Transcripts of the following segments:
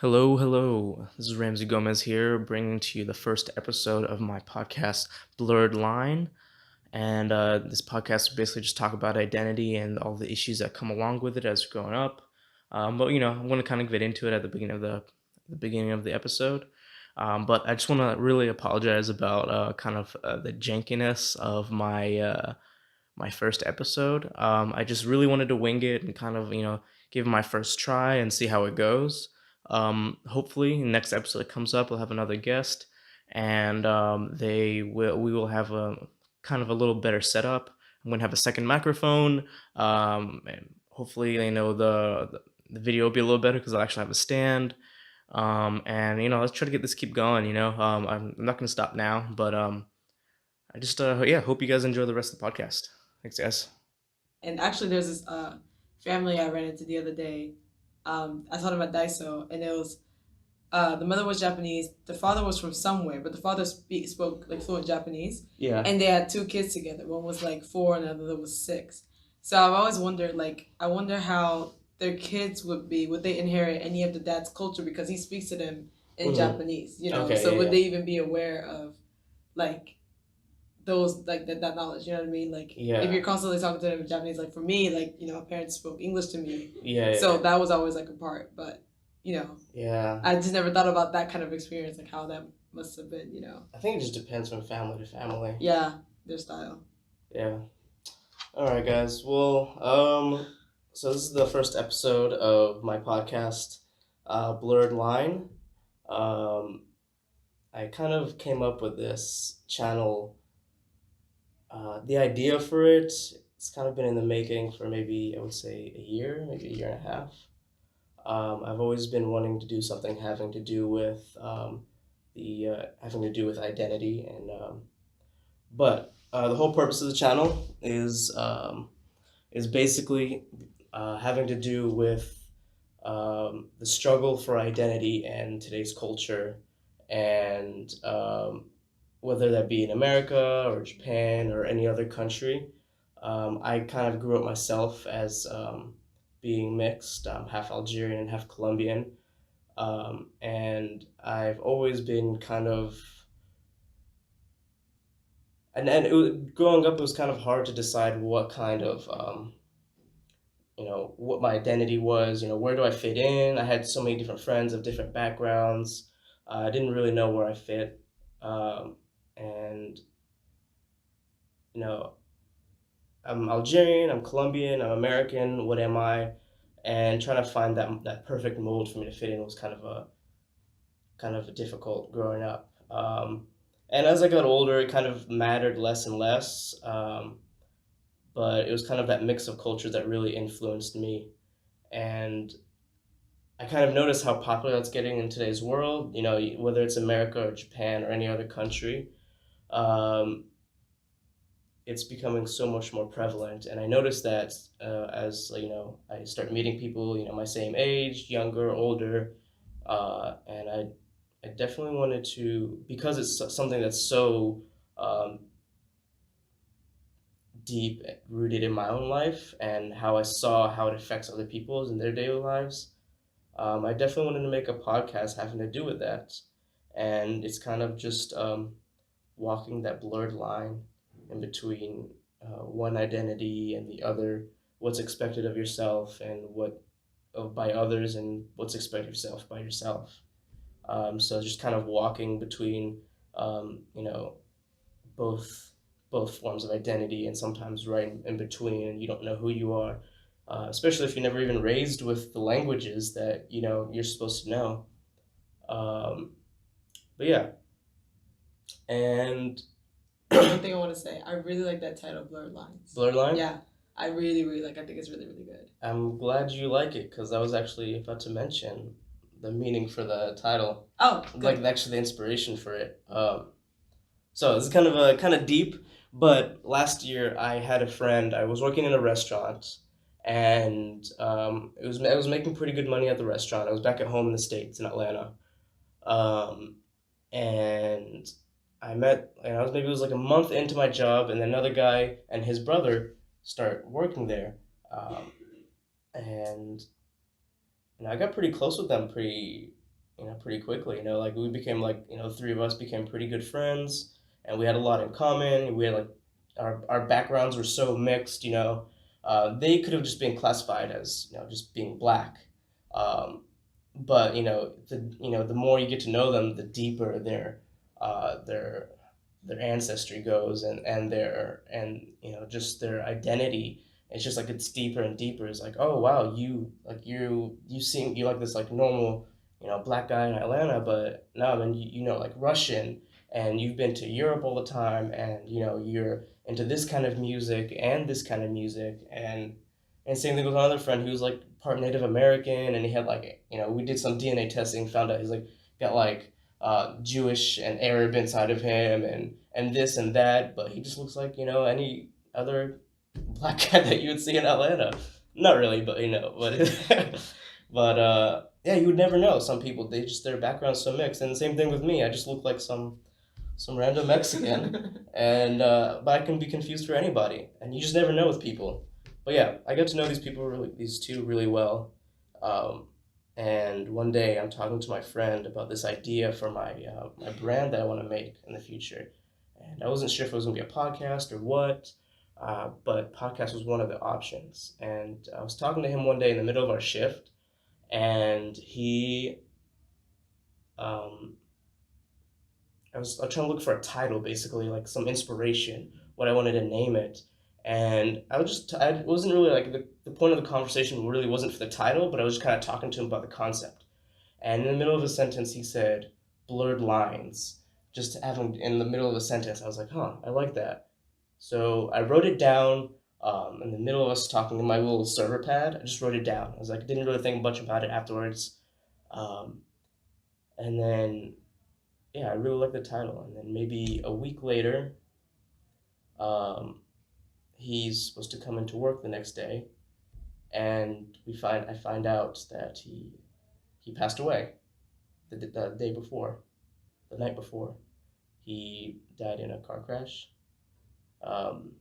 Hello, hello. This is Ramsey Gomez here, bringing to you the first episode of my podcast, Blurred Line. And this podcast will basically just talk about identity and all the issues that come along with it as growing up. But I'm going to kind of get into it at the beginning of the episode. But I just want to really apologize about the jankiness of my first episode. I just really wanted to wing it and give it my first try and see how it goes. Hopefully, next episode that comes up, we'll have another guest, and we will have a kind of a little better setup. I'm gonna have a second microphone, and hopefully, the video will be a little better because I'll actually have a stand. And let's try to get this keep going. I'm not gonna stop now, but I just hope you guys enjoy the rest of the podcast. Thanks, guys. And actually, there's this family I ran into the other day. I saw them at Daiso, and it was the mother was Japanese, the father was from somewhere, but the father spoke like fluent Japanese. Yeah. And they had two kids together. One was like 4, and the other was 6. So I've always wondered, I wonder how their kids would be. Would they inherit any of the dad's culture because he speaks to them in Japanese? Okay, so yeah, would yeah. they even be aware of like those that knowledge, you know what I mean? Yeah. If you're constantly talking to them in Japanese, like for me, my parents spoke English to me, Yeah, so yeah. that was always like a part. But Yeah. I just never thought about that kind of experience, like how that must have been. I think it just depends from family to family. Yeah, their style. Yeah. All right, guys. Well, so this is the first episode of my podcast, Blurred Line. Um, I kind of came up with this channel. The idea for it's kind of been in the making for maybe, I would say, a year, maybe a year and a half. I've always been wanting to do something having to do with having to do with identity, and but the whole purpose of the channel is basically having to do with the struggle for identity in today's culture, and whether that be in America or Japan or any other country. I kind of grew up myself as being mixed, half Algerian and half Colombian. And I've always been kind of, growing up, it was kind of hard to decide what kind of, what my identity was, where do I fit in? I had so many different friends of different backgrounds. I didn't really know where I fit. And, you know, I'm Algerian, I'm Colombian, I'm American, what am I? And trying to find that perfect mold for me to fit in was kind of difficult growing up. And as I got older, it kind of mattered less and less. But it was kind of that mix of culture that really influenced me. And I kind of noticed how popular that's getting in today's world, whether it's America or Japan or any other country. Um, it's becoming so much more prevalent. And I noticed that as I start meeting people, my same age, younger, older, and I definitely wanted to, because it's something that's so deep rooted in my own life and how I saw how it affects other people's in their daily lives. I definitely wanted to make a podcast having to do with that, and it's kind of just walking that blurred line in between one identity and the other, what's expected of yourself and what by others, and what's expected of yourself by yourself. So just kind of walking between, both both forms of identity, and sometimes right in between, and you don't know who you are, especially if you're never even raised with the languages that you're supposed to know. Um, but yeah, and One thing I want to say, I really like that title, Blurred Lines. Blurred Line. Yeah, I really, really like. I think it's really, really good. I'm glad you like it because I was actually about to mention the meaning for the title. Oh, good. Like actually the inspiration for it. So it's kind of deep. But last year I had a friend. I was working in a restaurant, and I was making pretty good money at the restaurant. I was back at home in the States in Atlanta, um, and I was maybe it was like a month into my job, and another guy and his brother start working there, and I got pretty close with them pretty pretty quickly. Like we became like the three of us became pretty good friends, and we had a lot in common. We had like our backgrounds were so mixed. They could have just been classified as just being black, but the more you get to know them, the deeper their ancestry goes, and just their identity. It's just like it's deeper and deeper. It's like, oh wow, you like this like normal black guy in Atlanta, but no, then like Russian, and you've been to Europe all the time, and you're into this kind of music and this kind of music, and same thing with another friend who's like part Native American, and he had like we did some DNA testing, found out he's like got like Jewish and Arab inside of him, and this and that, but he just looks like any other black guy that you would see in Atlanta. Not really, but but yeah, you would never know. Some people their background's so mixed, and the same thing with me. I just look like some random Mexican, and but I can be confused for anybody, and you just never know with people. But yeah, I got to know these two really well. Um, and one day I'm talking to my friend about this idea for my brand that I want to make in the future, and I wasn't sure if it was gonna be a podcast or what, but podcast was one of the options. And I was talking to him one day in the middle of our shift, and um, I was trying to look for a title, basically like some inspiration, what I wanted to name it. And I wasn't really like the point of the conversation really wasn't for the title, but I was just kind of talking to him about the concept. And in the middle of a sentence, he said, blurred lines. Just having in the middle of a sentence, I was like, huh, I like that. So I wrote it down in the middle of us talking in my little server pad. I just wrote it down. I was like, didn't really think much about it afterwards. Um, and then, yeah, I really liked the title. And then maybe a week later, um, he's supposed to come into work the next day, and I find out that he passed away the day before, the night before. He died in a car crash, um,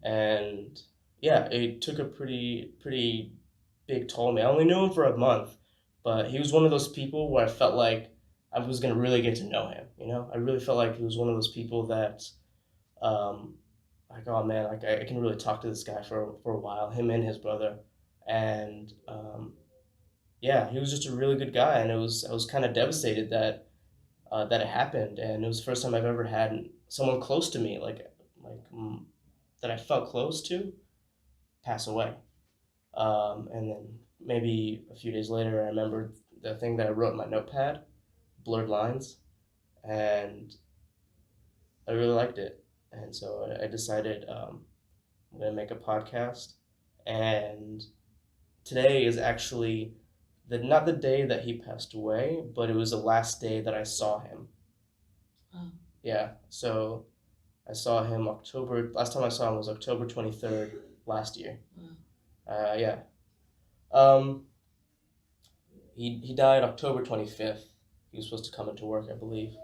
and yeah, it took a pretty big toll on me. I only knew him for a month, but he was one of those people where I felt like I was gonna really get to know him. I really felt like he was one of those people that um, like, oh man, like I can really talk to this guy for a while, him and his brother, and yeah, he was just a really good guy, and I was kind of devastated that it happened, and it was the first time I've ever had someone close to me, like that I felt close to, pass away. And then maybe a few days later, I remembered the thing that I wrote in my notepad, blurred lines, and I really liked it, and so I decided I'm gonna make a podcast, and today is actually not the day that he passed away, but it was the last day that I saw him. Oh. Yeah, so I saw him October. Last time I saw him was October 23rd last year. Yeah. Um, he died October 25th. He was supposed to come into work, I believe.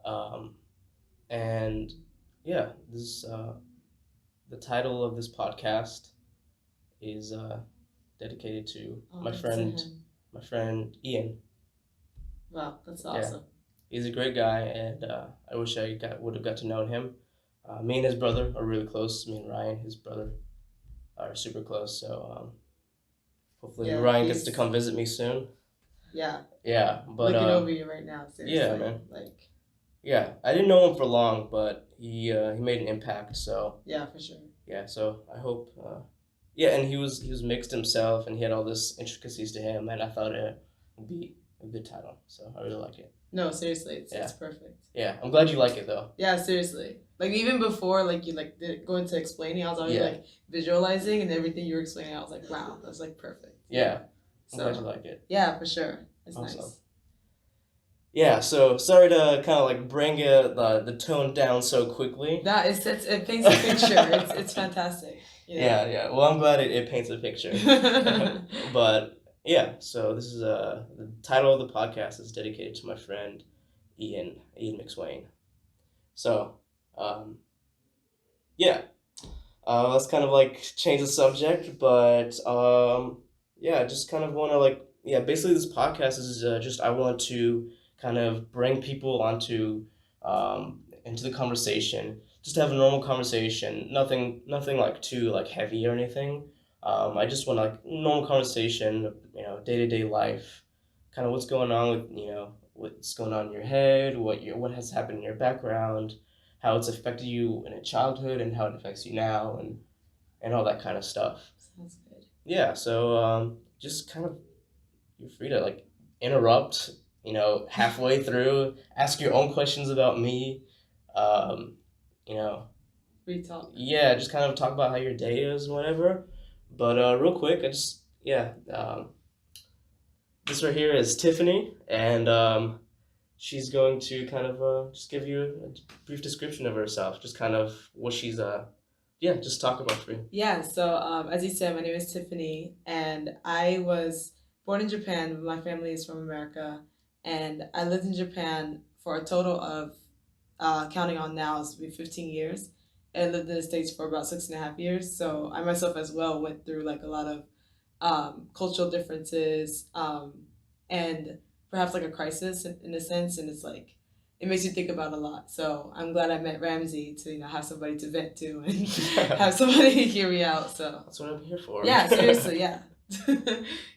Um, and yeah, this the title of this podcast is dedicated to my friend Ian. Wow, that's awesome. He's a great guy, and I wish would have got to know him. Me and his brother are really close. Me and Ryan, his brother, are super close. So hopefully Ryan gets to come visit me soon. Yeah. Yeah, but looking over you right now. Seriously. Yeah, man. Yeah, I didn't know him for long, but he made an impact. So yeah, for sure. Yeah, so I hope. Yeah, and he was mixed himself, and he had all this intricacies to him, and I thought it would be a good title. So I really like it. No, seriously, it's perfect. Yeah, I'm glad you like it though. Yeah, seriously. Like even before, like you going to explaining, I was already like visualizing, and everything you were explaining, I was like, wow, that's like perfect. Yeah, I'm glad you like it. Yeah, for sure. It's awesome. Nice. Yeah, so sorry to kind of like bring the tone down so quickly. No, it paints a picture. it's fantastic. Yeah. Well, I'm glad it paints a picture. But yeah, so this is the title of the podcast is dedicated to my friend Ian Mcswain. So, yeah, let's kind of like change the subject, but yeah, I just kind of want to like, yeah, basically this podcast is just I want to kind of bring people onto into the conversation, just to have a normal conversation, nothing like too like heavy or anything. I just want like normal conversation, day to day life, kind of what's going on with what's going on in your head, what has happened in your background, how it's affected you in a childhood, and how it affects you now, and all that kind of stuff. Sounds good. Yeah, so just kind of you're free to like interrupt, halfway through, ask your own questions about me, um, you know, Free talk. yeah, just kind of talk about how your day is and whatever. But real quick, this right here is Tiffany, and she's going to kind of just give you a brief description of herself, just kind of what she's just talk about for you. Yeah, so as you said, my name is Tiffany, and I was born in Japan, but my family is from America. And I lived in Japan for a total of, counting on now, it's be 15 years. And lived in the States for about 6.5 years. So I myself as well went through like a lot of cultural differences, and perhaps like a crisis in a sense. And it's like, it makes you think about a lot. So I'm glad I met Ramsey to have somebody to vent to and have somebody hear me out. So that's what I'm here for. Yeah, seriously, yeah.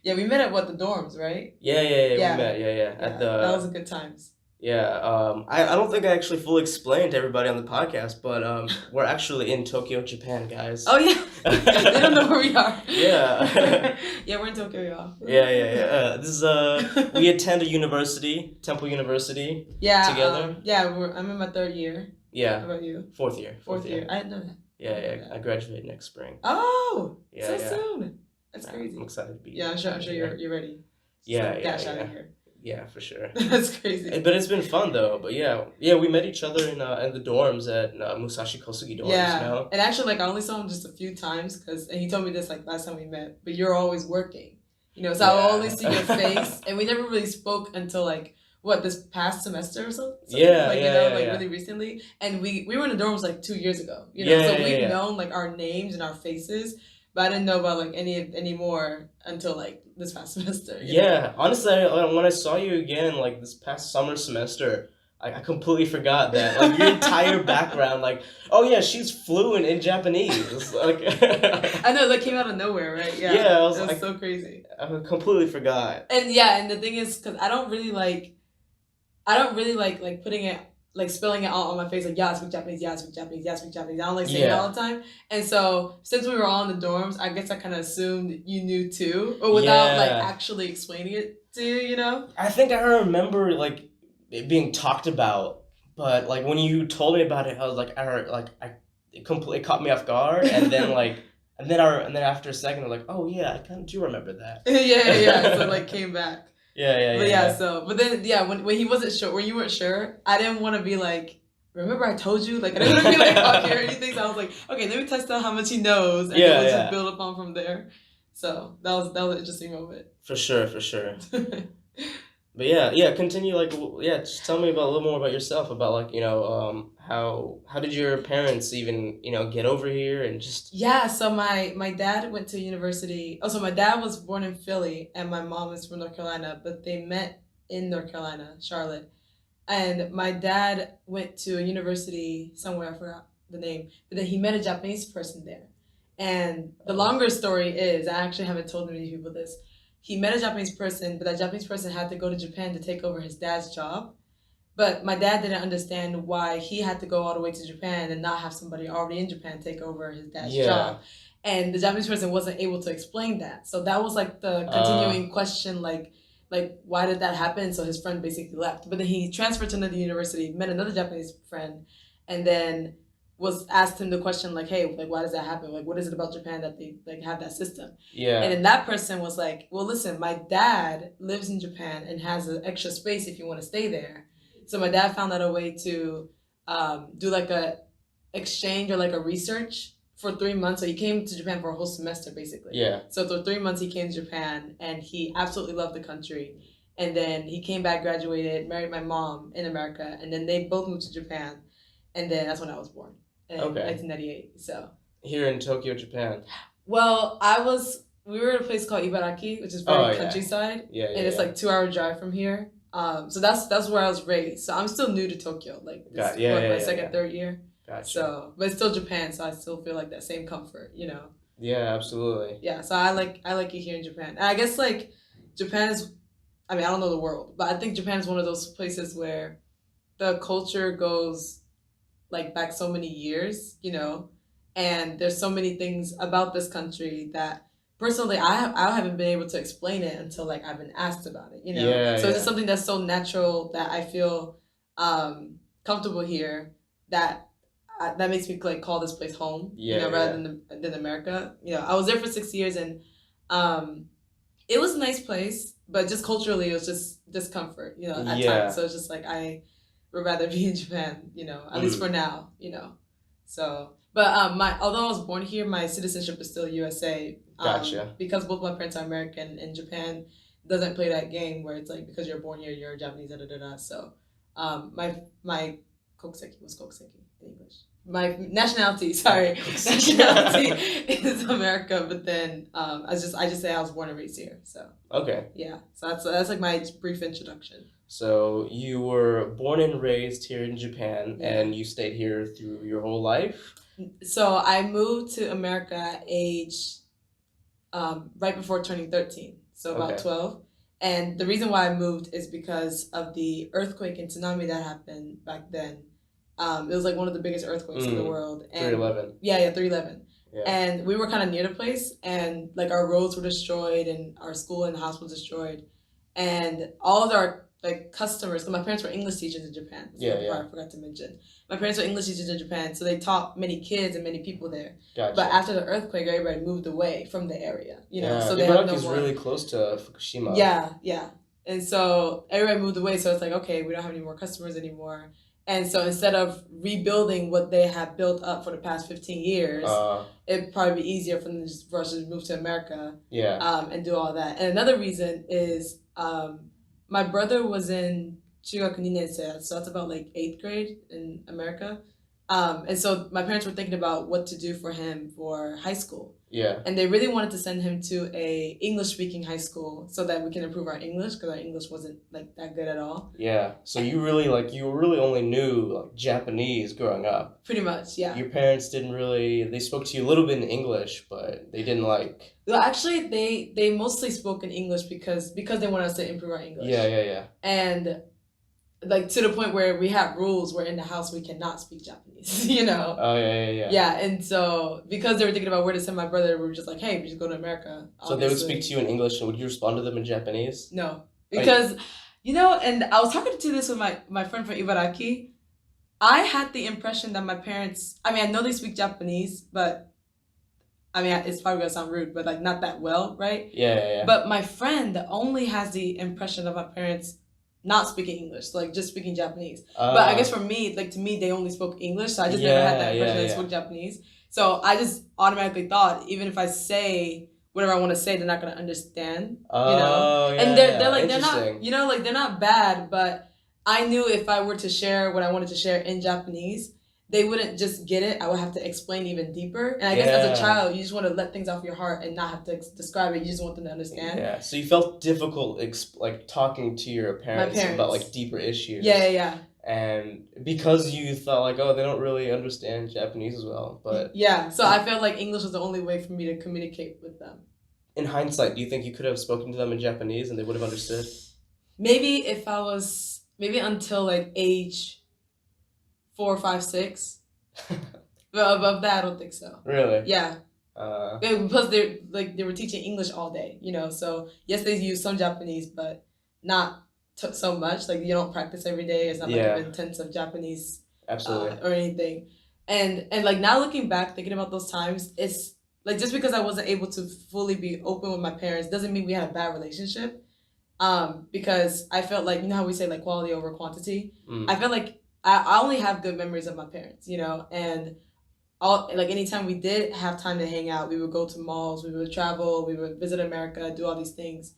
Yeah, we met at the dorms, right? Yeah, we met. Yeah. At the that was a good times. Yeah, I don't think I actually fully explained to everybody on the podcast, but we're actually in Tokyo, Japan, guys. Oh yeah, they don't know where we are. Yeah. Yeah, we're in Tokyo, y'all. Yeah. This is we attend a university, Temple University. Yeah. Together. I'm in my 3rd year. Yeah. How about you? Fourth year. Fourth year. I didn't know that. Yeah. I graduate next spring. Oh, yeah, so soon. That's crazy. I'm excited to be. Yeah, I'm sure you're ready. Yeah. Dash out of here. Yeah, for sure. That's crazy. But it's been fun though. But yeah, we met each other in the dorms at Musashi Kosugi dorms. Yeah, and actually, like I only saw him just a few times and he told me this like last time we met. But you're always working, so I will only see your face, and we never really spoke until like this past semester or something. Really recently. And we were in the dorms like 2 years ago. So we've known like our names and our faces. But I didn't know about like any more until like this past semester. Yeah, honestly, when I saw you again like this past summer semester, I completely forgot that like your entire background. Like, oh yeah, she's fluent in Japanese. Like, I know that came out of nowhere, right? Yeah. Yeah, it was so crazy. I completely forgot. And the thing is, because I don't really like putting it. Like spelling it out on my face, like, yeah, I speak Japanese, yeah, I speak Japanese, yeah, I speak Japanese. I don't like saying it all the time. And so, since we were all in the dorms, I guess I kind of assumed you knew too, or without like actually explaining it to you, I think I remember like it being talked about, but like when you told me about it, I was like, it completely caught me off guard, and then and then after a second, I'm like, oh yeah, I kind of do remember that. yeah. So like came back. Yeah. But then when he wasn't sure, when you weren't sure, I didn't want to be like, remember I told you? Like I didn't want to be like cocky or anything. So I was like, okay, let me test out how much he knows, and then we'll just build upon from there. So that was an interesting moment. For sure. But yeah, continue just tell me a little more about yourself, about like, how did your parents even, get over here and just... Yeah, so my dad went to university. Oh, so my dad was born in Philly and my mom is from North Carolina, but they met in North Carolina, Charlotte. And my dad went to a university somewhere, I forgot the name, but then he met a Japanese person there. And the longer story is, I actually haven't told many people this, he met a Japanese person, but that Japanese person had to go to Japan to take over his dad's job. But my dad didn't understand why he had to go all the way to Japan and not have somebody already in Japan take over his dad's job. And the Japanese person wasn't able to explain that. So that was like the continuing question, like why did that happen? So his friend basically left. But then he transferred to another university, met another Japanese friend, and then asked him the question like, hey, like why does that happen? Like what is it about Japan that they like have that system? Yeah. And then that person was like, well, listen, my dad lives in Japan and has an extra space if you want to stay there. So my dad found out a way to do like a exchange or like a research for 3 months. So he came to Japan for a whole semester basically. Yeah. So for 3 months he came to Japan and he absolutely loved the country. And then he came back, graduated, married my mom in America, and then they both moved to Japan. And then that's when I was born. In 1998, so. Here in Tokyo, Japan. Well, I was we were at a place called Ibaraki, which is Oh, very yeah. countryside, Yeah, and it's like 2 hour drive from here. So that's where I was raised. So I'm still new to Tokyo. Like this is my second, third year. Gotcha. So, but it's still Japan, so I still feel like that same comfort, Yeah, absolutely. Yeah, so I like it here in Japan. And I guess like Japan is, I mean, I don't know the world, but I think Japan is one of those places where the culture goes like back so many years, and there's so many things about this country that personally I haven't been able to explain it until like I've been asked about it, Yeah, So it's yeah. just something that's so natural that I feel comfortable here that that makes me like call this place home, rather than America. I was there for 6 years and um, it was a nice place, but just culturally it was just discomfort, at Yeah. times. So it's just like I would rather be in Japan, at least for now, So, but although I was born here, my citizenship is still USA. Gotcha. Because both my parents are American, and Japan doesn't play that game where it's like because you're born here, you're Japanese, da da da da. So, my kokuseki was kokuseki in English. My nationality, sorry, nationality is America, but then I just say I was born and raised here. So Okay. yeah, so that's like my brief introduction. So you were born and raised here in Japan, Yeah. and you stayed here through your whole life? So I moved to America at age right before turning 13, so about Okay. 12. And the reason why I moved is because of the earthquake and tsunami that happened back then. It was like one of the biggest earthquakes in the world. And 311. Yeah, 311. Yeah. And we were kind of near the place, and like our roads were destroyed, and our school and house was destroyed, and all of our like customers. Because my parents were English teachers in Japan. Yeah. I forgot to mention. My parents were English teachers in Japan, so they taught many kids and many people there. Gotcha. But after the earthquake, everybody moved away from the area. So they Ibaraki have no is more. really close to Fukushima. Yeah. And so everybody moved away. So it's like, okay, we don't have any more customers anymore. And so instead of rebuilding what they had built up for the past 15 years, it'd probably be easier for them for us to move to America. Yeah. And do all that. And another reason is my brother was in Chugaku Ninensei, so that's about like 8th grade in America. And so my parents were thinking about what to do for him for high school. Yeah. And they really wanted to send him to a English-speaking high school so that we can improve our English, because our English wasn't like that good at all. Yeah. So you really only knew like Japanese growing up. Pretty much, yeah. Your parents they spoke to you a little bit in English, but they didn't like. Well, actually, they mostly spoke in English because they wanted us to improve our English. Yeah. And like to the point where we have rules where in the house we cannot speak Japanese, Oh, yeah. Yeah, and so because they were thinking about where to send my brother, we were just like, hey, we should go to America. So they would speak to you in English, and would you respond to them in Japanese? No, because, and I was talking to this with my friend from Ibaraki. I had the impression that my parents, I know they speak Japanese, but it's probably gonna sound rude, but like not that well, right? Yeah. But my friend only has the impression of my parents not speaking English, like just speaking Japanese. But I guess for me, like to me, they only spoke English, so I just never had that impression they spoke Japanese. So I just automatically thought, even if I say whatever I want to say, they're not gonna understand. Oh, yeah. And they're like they're not, like they're not bad, but I knew if I were to share what I wanted to share in Japanese, they wouldn't just get it. I would have to explain even deeper. And I guess as a child, you just want to let things off your heart and not have to describe it. You just want them to understand. Yeah. So you felt difficult, like talking to your parents about like deeper issues. Yeah. And because you thought like, oh, they don't really understand Japanese as well, but yeah. So I felt like English was the only way for me to communicate with them. In hindsight, do you think you could have spoken to them in Japanese and they would have understood? Maybe until like age 4, 5, 6. But above that, I don't think so. Really? Yeah. Plus, they were teaching English all day, So yes, they use some Japanese, but not so much. Like you don't practice every day. It's not like an intensive Japanese, absolutely, or anything. And like now looking back, thinking about those times, it's like just because I wasn't able to fully be open with my parents doesn't mean we had a bad relationship. Because I felt like how we say like quality over quantity. I felt like I only have good memories of my parents, and anytime we did have time to hang out, we would go to malls, we would travel, we would visit America, do all these things.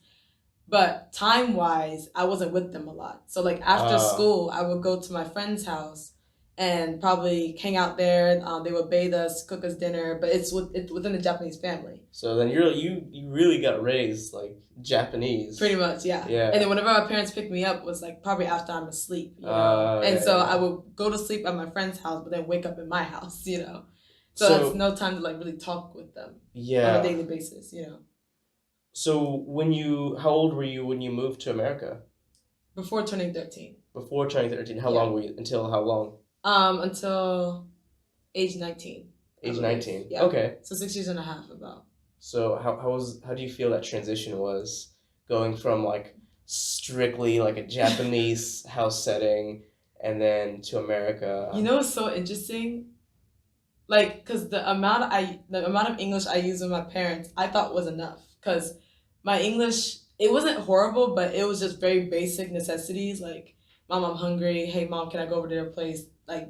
But time-wise, I wasn't with them a lot. So like after school, I would go to my friend's house and probably hang out there. They would bathe us, cook us dinner, but it's within the Japanese family. So then you really got raised like Japanese. Pretty much, yeah. Yeah. And then whenever my parents picked me up was like probably after I'm asleep, you know. And so I would go to sleep at my friend's house, but then wake up in my house, you know. So that's no time to like really talk with them on a daily basis, you know. So how old were you when you moved to America? Before turning 13. Before turning 13. How long were you? Until how long? Until age 19. Age 19. Yeah. Okay. So 6 years and a half about. So how do you feel that transition was going from like strictly like a Japanese house setting and then to America? You know, it's so interesting. Like, cause the amount of English I used with my parents, I thought was enough. Cause my English, it wasn't horrible, but it was just very basic necessities. Like, Mom, I'm hungry. Hey, Mom, can I go over to their place? Like,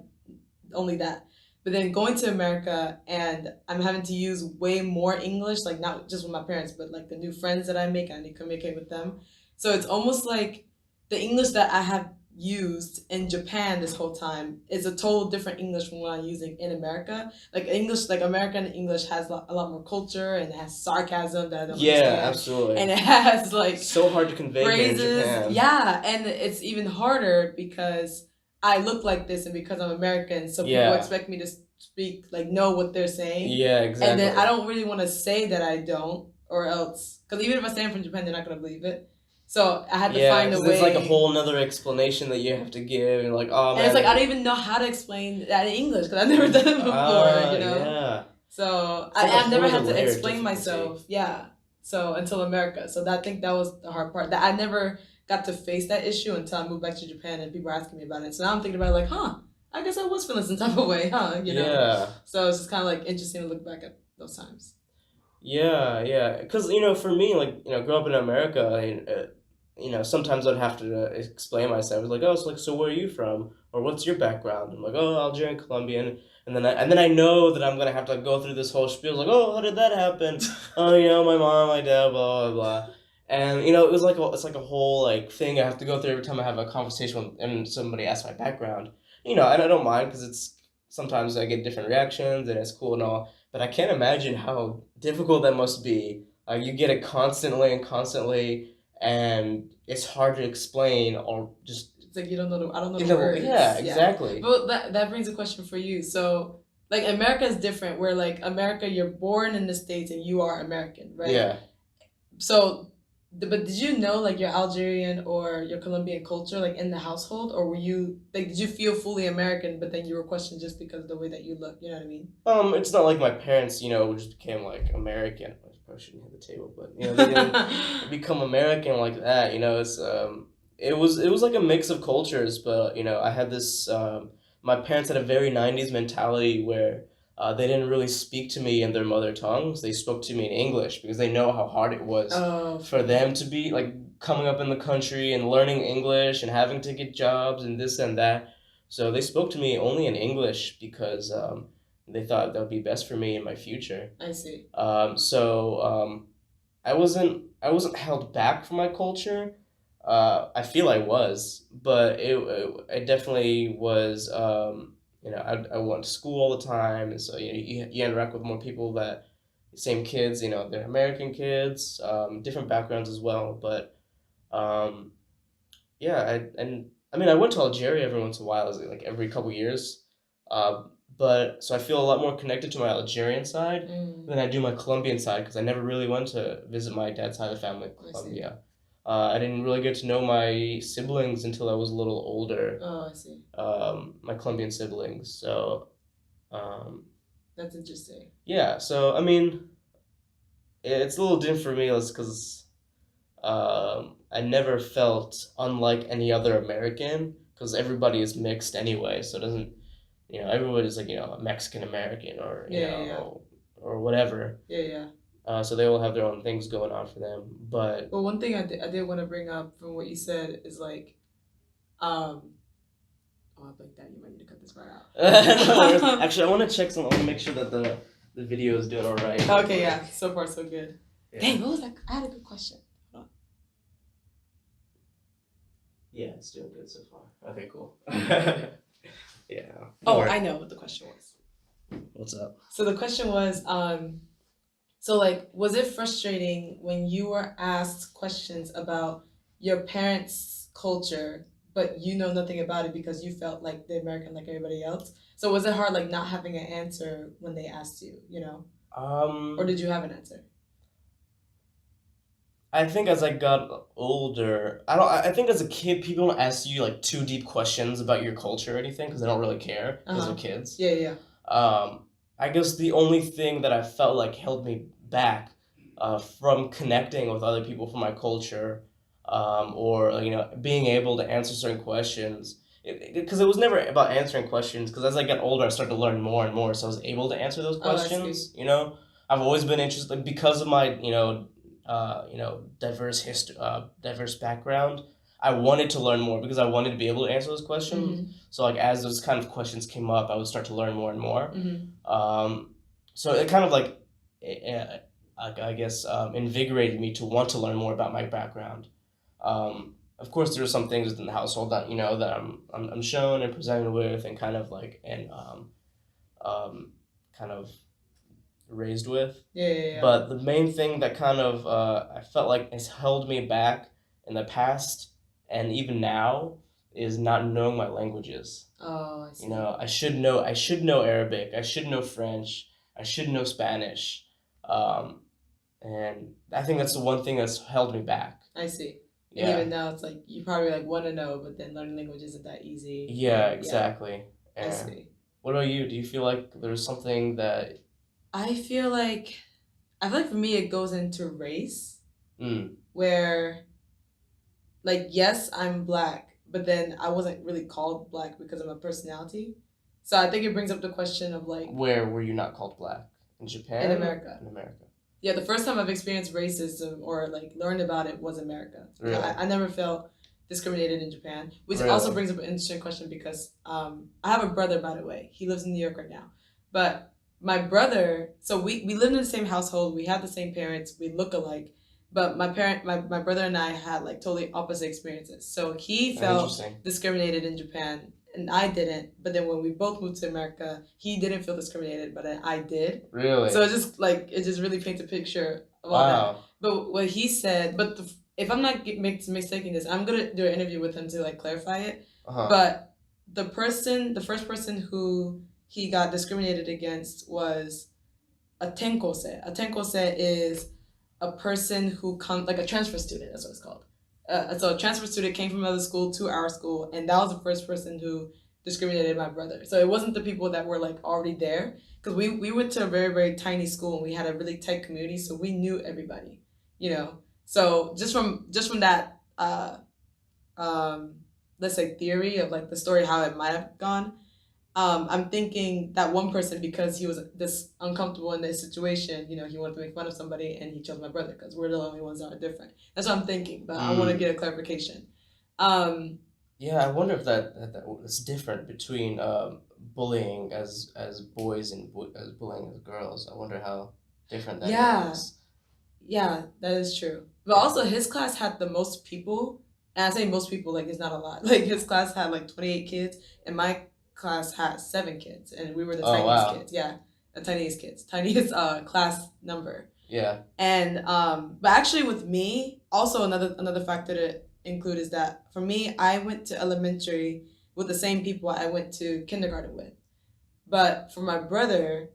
only that. But then going to America and I'm having to use way more English, like not just with my parents, but like the new friends that I make, I need to communicate with them. So it's almost like the English that I have used in Japan this whole time is a total different English from what I'm using in America. Like English, like American English has a lot more culture and it has sarcasm that I don't understand. Absolutely. And it has like so hard to convey phrases. Here in Japan. Yeah, and it's even harder because I look like this and because I'm American, so people expect me to speak, like know what they're saying. Yeah, exactly. And then I don't really want to say that I don't, or else, because even if I say I'm from Japan, they're not going to believe it. So I had to find a way. It's like a whole nother explanation that you have to give, and like, oh man. And it's like I don't even know how to explain that in English because I've never done it before, you know. Yeah. So I've never had to explain myself. Yeah. So until America, so I think that was the hard part. That I never got to face that issue until I moved back to Japan and people were asking me about it. So now I'm thinking about it like, I guess I was feeling some type of way, you know? Yeah. So it's just kind of like interesting to look back at those times. Yeah. Because, for me, like, growing up in America, sometimes I'd have to explain myself. It's like, so where are you from? Or what's your background? I'm like, Algerian, Colombian. And then I know that I'm going to have to go through this whole spiel. Like, how did that happen? My mom, my dad, blah, blah, blah. And, it was like it's like a whole like thing I have to go through every time I have a conversation with, and somebody asks my background. And I don't mind because sometimes I get different reactions and it's cool and all. But I can't imagine how difficult that must be. You get it constantly, and it's hard to explain or just. It's like I don't know the words. Yeah, exactly. But that brings a question for you. So, like, America is different. Where, like, America, you're born in the States and you are American, right? Yeah. So, but did you know, like, your Algerian or your Colombian culture, like, in the household? Or were you, like, did you feel fully American, but then you were questioned just because of the way that you look? You know what I mean? It's not like my parents, just became, like, American. I probably shouldn't hit the table, but, they didn't become American like that. It's, it was like a mix of cultures, but, I had this, my parents had a very 90s mentality where they didn't really speak to me in their mother tongues. They spoke to me in English because they know how hard it was for them to be like coming up in the country and learning English and having to get jobs and this and that. So they spoke to me only in English because they thought that would be best for me in my future. I see. So I wasn't held back from my culture. I feel I was, but it definitely was. I went to school all the time, and so you interact with more people that same kids. They're American kids, different backgrounds as well. But I went to Algeria every once in a while, like every couple years. But so I feel a lot more connected to my Algerian side than I do my Colombian side because I never really went to visit my dad's side of the family in Colombia. I didn't really get to know my siblings until I was a little older. Oh, I see. My Colombian siblings. So, that's interesting. Yeah. So, it's a little different for me because I never felt unlike any other American because everybody is mixed anyway. So it doesn't, everybody's like, a Mexican American or, or whatever. Yeah. So they all have their own things going on for them, but. Well, one thing I did want to bring up from what you said is like, I like that. You might need to cut this part out. Actually, I want to check some. I want to make sure that the video is doing all right. Okay, yeah. So far, so good. Yeah. Dang, what was that? I had a good question. Hold on. Yeah, it's doing good so far. Okay, cool. Yeah. Oh, Alright. I know what the question was. What's up? So the question was, so like, was it frustrating when you were asked questions about your parents' culture, but you know nothing about it because you felt like the American like everybody else? So was it hard like not having an answer when they asked you, you know? Or did you have an answer? I think as I got older, I don't. I think as a kid, people don't ask you like too deep questions about your culture or anything because they don't really care because they're kids. Yeah, yeah. I guess the only thing that I felt like held me back from connecting with other people from my culture, or being able to answer certain questions, because it was never about answering questions. Because as I got older, I started to learn more and more, so I was able to answer those Oh, I see. questions. I've always been interested, like, because of my diverse background. I wanted to learn more because I wanted to be able to answer those questions. Mhm. So like as those kind of questions came up, I would start to learn more and more. Mhm. So it kind of like, I guess, invigorated me to want to learn more about my background. Of course, there are some things within the household that that I'm shown and presented with, and kind of like kind of raised with. Yeah, yeah, yeah. But the main thing that kind of I felt like has held me back in the past and even now is not knowing my languages. Oh, I see. I should know Arabic. I should know French. I should know Spanish. And I think that's the one thing that's held me back. I see. Yeah. And even now, it's like you probably like want to know, but then learning language isn't that easy. Yeah, exactly. I see. What about you? Do you feel like there's something that I feel like for me it goes into race, mm, where like yes, I'm black, but then I wasn't really called black because of my personality. So I think it brings up the question of like where were you not called black? In Japan? in America. In America. Yeah, the first time I've experienced racism or like learned about it was America. Really? I never felt discriminated in Japan, which Really? also brings up an interesting question because I have a brother, by the way. He lives in New York right now. But my brother, so we lived in the same household. We had the same parents. We look alike. But my brother and I had like totally opposite experiences. So he felt discriminated in Japan and I didn't. But then when we both moved to America, he didn't feel discriminated, but then I did. Really? So it just really paints a picture of all that. But what he said, if I'm not mistaking this, I'm gonna do an interview with him to like clarify it. Uh-huh. But the first person who he got discriminated against was a tenkose. A tenkose is a person who comes like a transfer student. That's what it's called. So a transfer student came from another school to our school, and that was the first person who discriminated my brother. So it wasn't the people that were like already there, because we went to a very, very tiny school and we had a really tight community, so we knew everybody, So just from that let's say theory of like the story how it might have gone, I'm thinking that one person, because he was this uncomfortable in this situation, he wanted to make fun of somebody and he chose my brother because we're the only ones that are different. That's what I'm thinking, but I want to get a clarification. Yeah, I wonder if that's different between bullying as boys and as bullying as girls. I wonder how different that is. Yeah, that is true. But also his class had the most people, and I say most people like it's not a lot. Like his class had like 28 kids, and my class had 7 kids, and we were the tiniest kids. Yeah, the tiniest kids, tiniest class number. Yeah. And but actually with me, also another factor to include is that for me, I went to elementary with the same people I went to kindergarten with. But for my brother,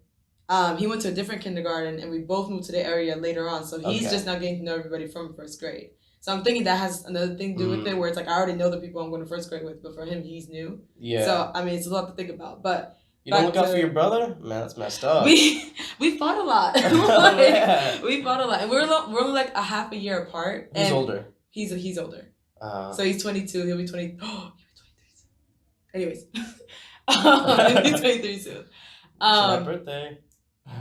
he went to a different kindergarten, and we both moved to the area later on. So he's just now getting to know everybody from first grade. So I'm thinking that has another thing to do with it, where it's like I already know the people I'm going to first grade with, but for him, he's new. Yeah. So I mean, it's a lot to think about. But you don't look out for your brother? Man, that's messed up. We fought a lot. We fought a lot, and we're only like a half a year apart. Who's older? He's older. So he's 22. He'll be 20. Oh, he'll be 23 soon. Anyways, he'll be 23 soon. It's my birthday.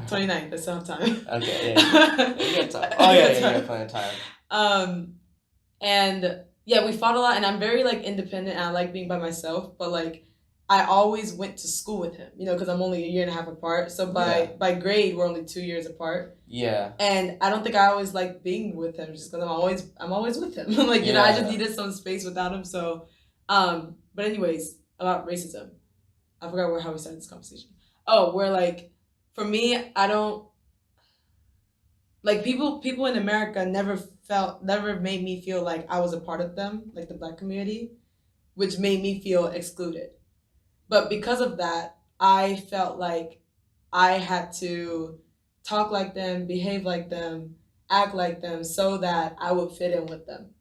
29th. That's still have time. Okay. Yeah. You got time. Oh yeah, you got plenty of time. And yeah, we fought a lot, and I'm very like independent, and I like being by myself. But like, I always went to school with him, because I'm only a year and a half apart. So by grade, we're only 2 years apart. Yeah. And I don't think I always like being with him, just because I'm always with him. Like I just needed some space without him. So, but anyways, about racism. I forgot how we started this conversation. Oh, where like for me, I don't like people in America never made me feel like I was a part of them, like the Black community, which made me feel excluded. But because of that, I felt like I had to talk like them, behave like them, act like them so that I would fit in with them.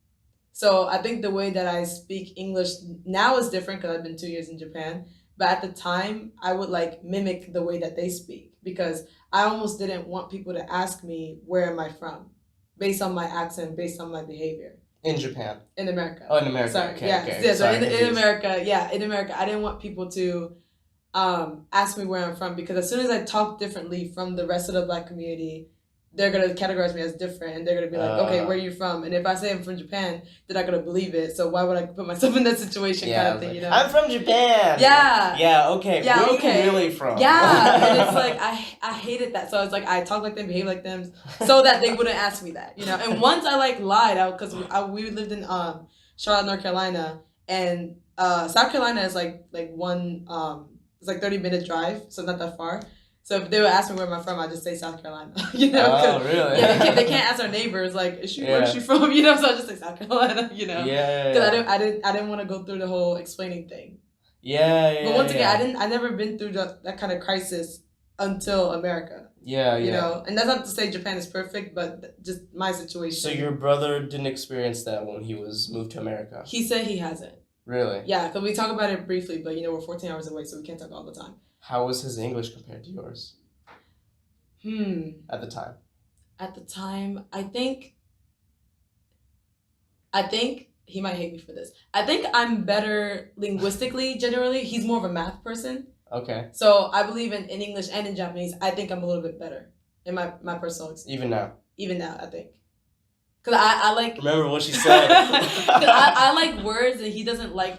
So I think the way that I speak English now is different because I've been 2 years in Japan. But at the time, I would like mimic the way that they speak because I almost didn't want people to ask me, where am I from? Based on my accent, based on my behavior. In Japan. In America. Oh, in America. Sorry. Okay, Yeah. okay. Yeah. So Sorry, in America, I didn't want people to ask me where I'm from because as soon as I talk differently from the rest of the Black community, they're gonna categorize me as different and they're gonna be like, okay, where are you from? And if I say I'm from Japan, they're not gonna believe it. So why would I put myself in that situation kind of thing, you know? I'm from Japan. Yeah. Yeah, okay. Yeah, where okay. are you really from? Yeah. And it's like I hated that. So it's like I talk like them, behave like them, so that they wouldn't ask me that, you know. And once I like lied out because we lived in Charlotte, North Carolina, and South Carolina is like one it's like 30-minute drive, so not that far. So if they would ask me where I'm from, I just say South Carolina. You know? Oh, really? Yeah, they can't ask our neighbors like, where is she from? You know, so I just say South Carolina. You know? Yeah. Because I didn't want to go through the whole explaining thing. Yeah. But once again, I never been through that kind of crisis until America. Yeah. You know, and that's not to say Japan is perfect, but just my situation. So your brother didn't experience that when he was moved to America? He said he hasn't. Really? Yeah, because we talk about it briefly, but you know we're 14 hours away, so we can't talk all the time. How was his English compared to yours? At the time. At the time, I think he might hate me for this. I think I'm better linguistically. Generally, he's more of a math person. Okay. So I believe in English and in Japanese. I think I'm a little bit better in my personal experience. Even now, I think. Because I like... Remember what she said. I like words and he doesn't like...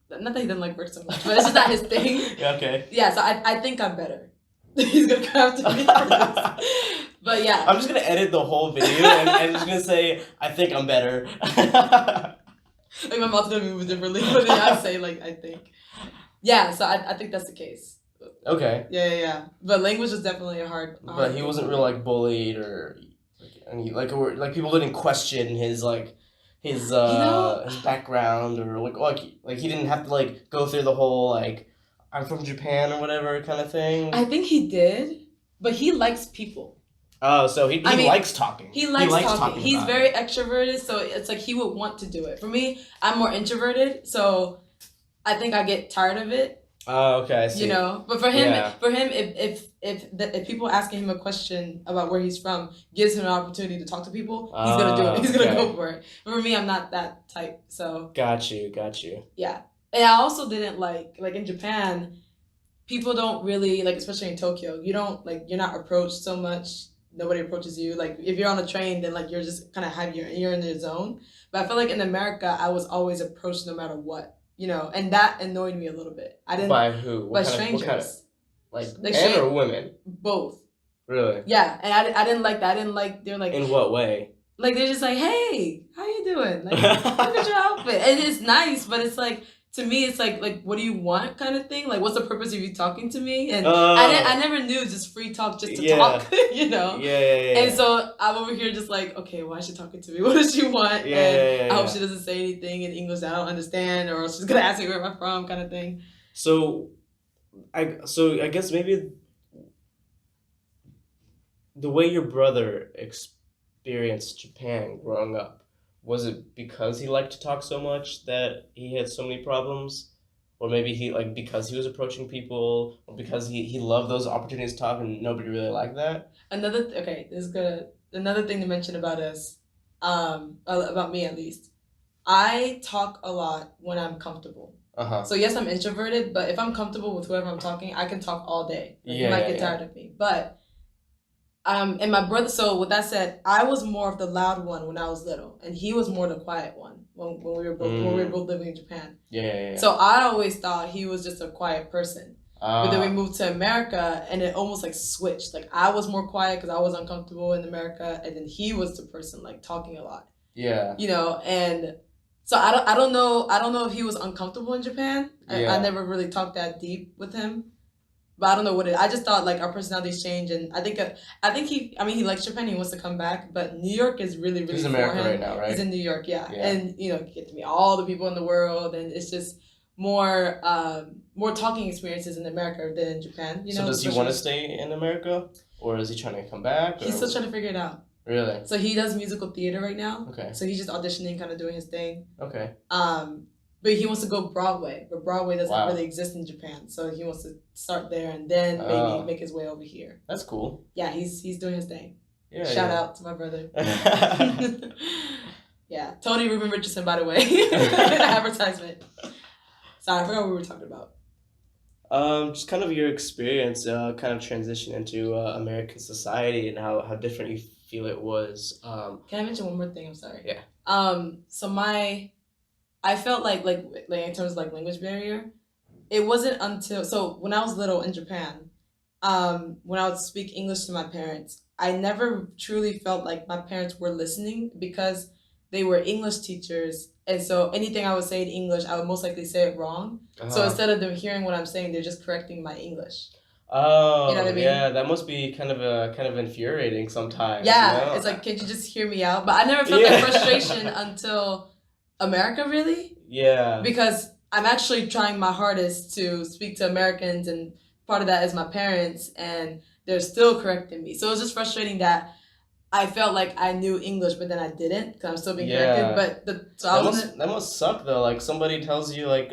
Not that he doesn't like words so much, but it's just not his thing. Okay. Yeah, so I think I'm better. He's going to come after me for this. But yeah. I'm just going to edit the whole video and just going to say, I think I'm better. Like my mouth's going to move differently, but then I say like, I think. Yeah, so I think that's the case. Okay. Yeah. But language is definitely a hard But he wasn't real like bullied or like people didn't question his like his background or like he didn't have to like go through the whole like I'm from Japan or whatever kind of thing. I think he did, but he likes people. Oh, so he likes talking. He likes talking. He's very extroverted, so it's like he would want to do it. For me, I'm more introverted, so I think I get tired of it. Oh, okay, I see. You know, but for him, if people asking him a question about where he's from gives him an opportunity to talk to people, he's gonna do it. He's gonna go for it. But for me, I'm not that type. So got you. Yeah, and I also didn't like in Japan, people don't really like, especially in Tokyo. You don't like you're not approached so much. Nobody approaches you. Like if you're on a train, then like you're just kind of you're in your zone. But I feel like in America, I was always approached no matter what. You know, and that annoyed me a little bit. I didn't. By who? By strangers. What kind of, like men or women? Both. Really? Yeah, and I didn't like that. I didn't like. They're like. In what way? Like they're just like, hey, how you doing? Like, look at your outfit, and it's nice, but it's like to me, it's like what do you want kind of thing. Like, what's the purpose of you talking to me? And I never knew just free talk just to talk, you know. Yeah. And so I'm over here just like, okay, why is she talking to me? What does she want? I hope she doesn't say anything in English that I don't understand, or else she's gonna ask me where I'm from, kind of thing. So I guess maybe the way your brother experienced Japan growing up. Was it because he liked to talk so much that he had so many problems? Or maybe because he was approaching people, or because he loved those opportunities to talk and nobody really liked that? Another thing to mention about us, about me at least, I talk a lot when I'm comfortable. So yes, I'm introverted, but if I'm comfortable with whoever I'm talking, I can talk all day. You might get tired of me. But and my brother, so with that said, I was more of the loud one when I was little, and he was more the quiet one when we were both living in Japan. Yeah. So I always thought he was just a quiet person. But then we moved to America, and it almost like switched. Like I was more quiet because I was uncomfortable in America, and then he was the person like talking a lot. Yeah. You know, and So I don't know if he was uncomfortable in Japan. I Yeah. never really talked that deep with him. But I don't know what it. I just thought like our personalities change, and I think he. I mean, he likes Japan. He wants to come back, but New York is really He's for in America him. right now, right? He's in New York, yeah, Yeah. and get to meet all the people in the world, and it's just more talking experiences in America than in Japan. So does he want to stay in America, or is he trying to come back? He's still trying to figure it out. Really? So he does musical theater right now. Okay. So he's just auditioning, kind of doing his thing. Okay. But he wants to go Broadway, but Broadway doesn't Wow. really exist in Japan. So he wants to start there and then maybe make his way over here. That's cool. Yeah, he's doing his thing. Yeah. Shout out to my brother. Yeah, Tony Ruben Richardson, by the way. Advertisement. Sorry, I forgot what we were talking about. Just kind of your experience, kind of transition into American society and how different you feel it was. Can I mention one more thing? I'm sorry. Yeah. So I felt like in terms of like language barrier, it wasn't until when I was little in Japan, when I would speak English to my parents, I never truly felt like my parents were listening because they were English teachers, and so anything I would say in English, I would most likely say it wrong. So instead of them hearing what I'm saying, they're just correcting my English. Oh, you know what I mean? Yeah, that must be kind of infuriating sometimes. Yeah, it's like, can't you just hear me out? But I never felt that frustration until America, really. Yeah. Because I'm actually trying my hardest to speak to Americans, and part of that is my parents, and they're still correcting me. So it was just frustrating that I felt like I knew English, but then I didn't because I'm still being corrected. But that must suck though. Like somebody tells you like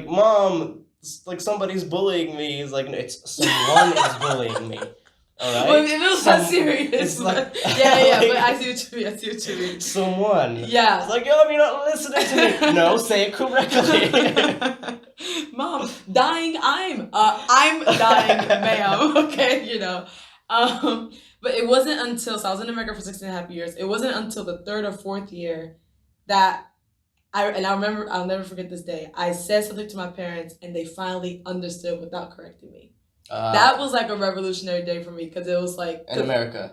Mom, like somebody's bullying me. It's like it's someone is bullying me. All right. Well, it was so serious. It's like yeah. But I see what you mean. Someone. Yeah. It's like, you're not listening to me. No, say it correctly. Mom, dying. I'm dying, ma'am. Okay, But it wasn't until I was in America for 6.5 years. It wasn't until the 3rd or 4th year that I'll never forget this day. I said something to my parents, and they finally understood without correcting me. That was like a revolutionary day for me because it was like in America.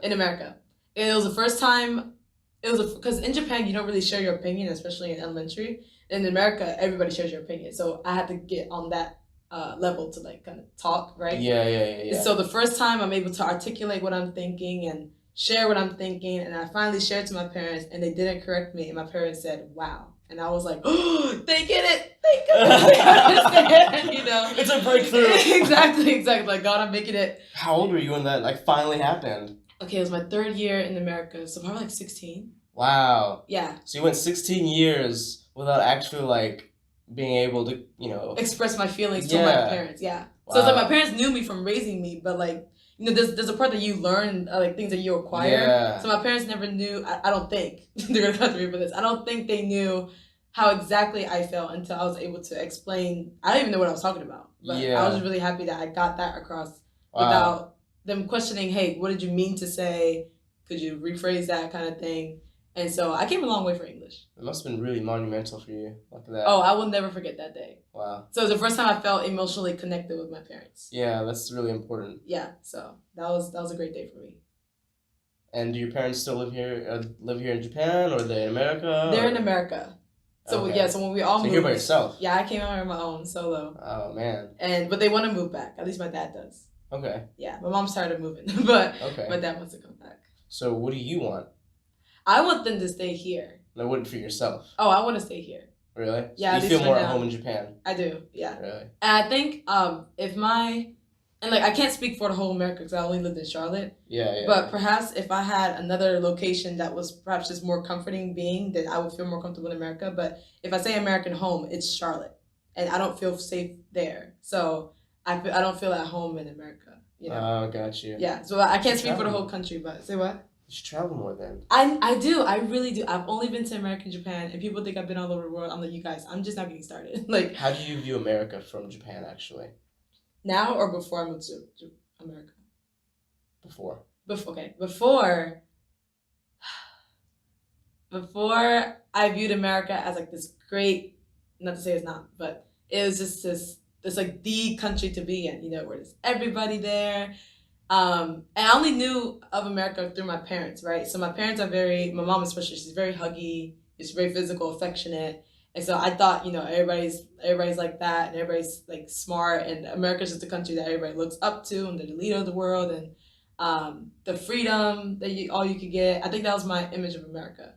It was the first time. Because in Japan you don't really share your opinion, especially in elementary. In America, everybody shares your opinion, so I had to get on that level to like kind of talk, right? Yeah. So the first time I'm able to articulate what I'm thinking and share what I'm thinking, and I finally shared to my parents, and they didn't correct me, and my parents said, "Wow." And I was like, oh, they get it. They understand, It's a breakthrough. Exactly. Like, God, I'm making it. How old were you when that like finally happened? Okay, it was my 3rd year in America, so probably like 16. Wow. Yeah. So you went 16 years without actually like being able to, express my feelings to my parents. Yeah. Wow. So it's like my parents knew me from raising me, but like, there's a part that you learn, like things that you acquire. Yeah. So my parents never knew. I don't think they're gonna come to me for this. I don't think they knew how exactly I felt until I was able to explain. I don't even know what I was talking about, but I was just really happy that I got that across without them questioning. Hey, what did you mean to say? Could you rephrase that kind of thing? And so I came a long way for English. It must have been really monumental for you, like that. Oh, I will never forget that day. Wow. So it was the first time I felt emotionally connected with my parents. Yeah, that's really important. Yeah, so that was a great day for me. And do your parents still live here? Live here in Japan, or are they in America? They're in America. So okay. So when we all moved, you're by yourself. Yeah, I came out on my own solo. Oh man. But they want to move back. At least my dad does. Okay. Yeah, my mom's tired of moving, but okay. My dad wants to come back. So what do you want? I want them to stay here. No, what for yourself? Oh, I want to stay here. Really? Yeah. So you feel more at home in Japan. I do. Yeah. Really? And I think I can't speak for the whole America because I only lived in Charlotte. Yeah. But perhaps if I had another location that was perhaps just more comforting being, then I would feel more comfortable in America. But if I say American home, it's Charlotte, and I don't feel safe there. So I don't feel at home in America. Oh, got you. Yeah. So I can't speak for the whole country, but say what? You should travel more then. I do. I really do. I've only been to America and Japan, and people think I've been all over the world. I'm like, you guys, I'm just not getting started. Like, how do you view America from Japan, actually? Now or before I moved to America? Before. Okay. Before I viewed America as like this great, not to say it's not, but it was just this like the country to be in, where there's everybody there. And I only knew of America through my parents, right? So my parents are my mom especially, she's very huggy, It's very physical, affectionate. And so I thought, everybody's like that, and everybody's like smart, and America's just a country that everybody looks up to, and they're the leader of the world, and the freedom that all you could get. I think that was my image of America.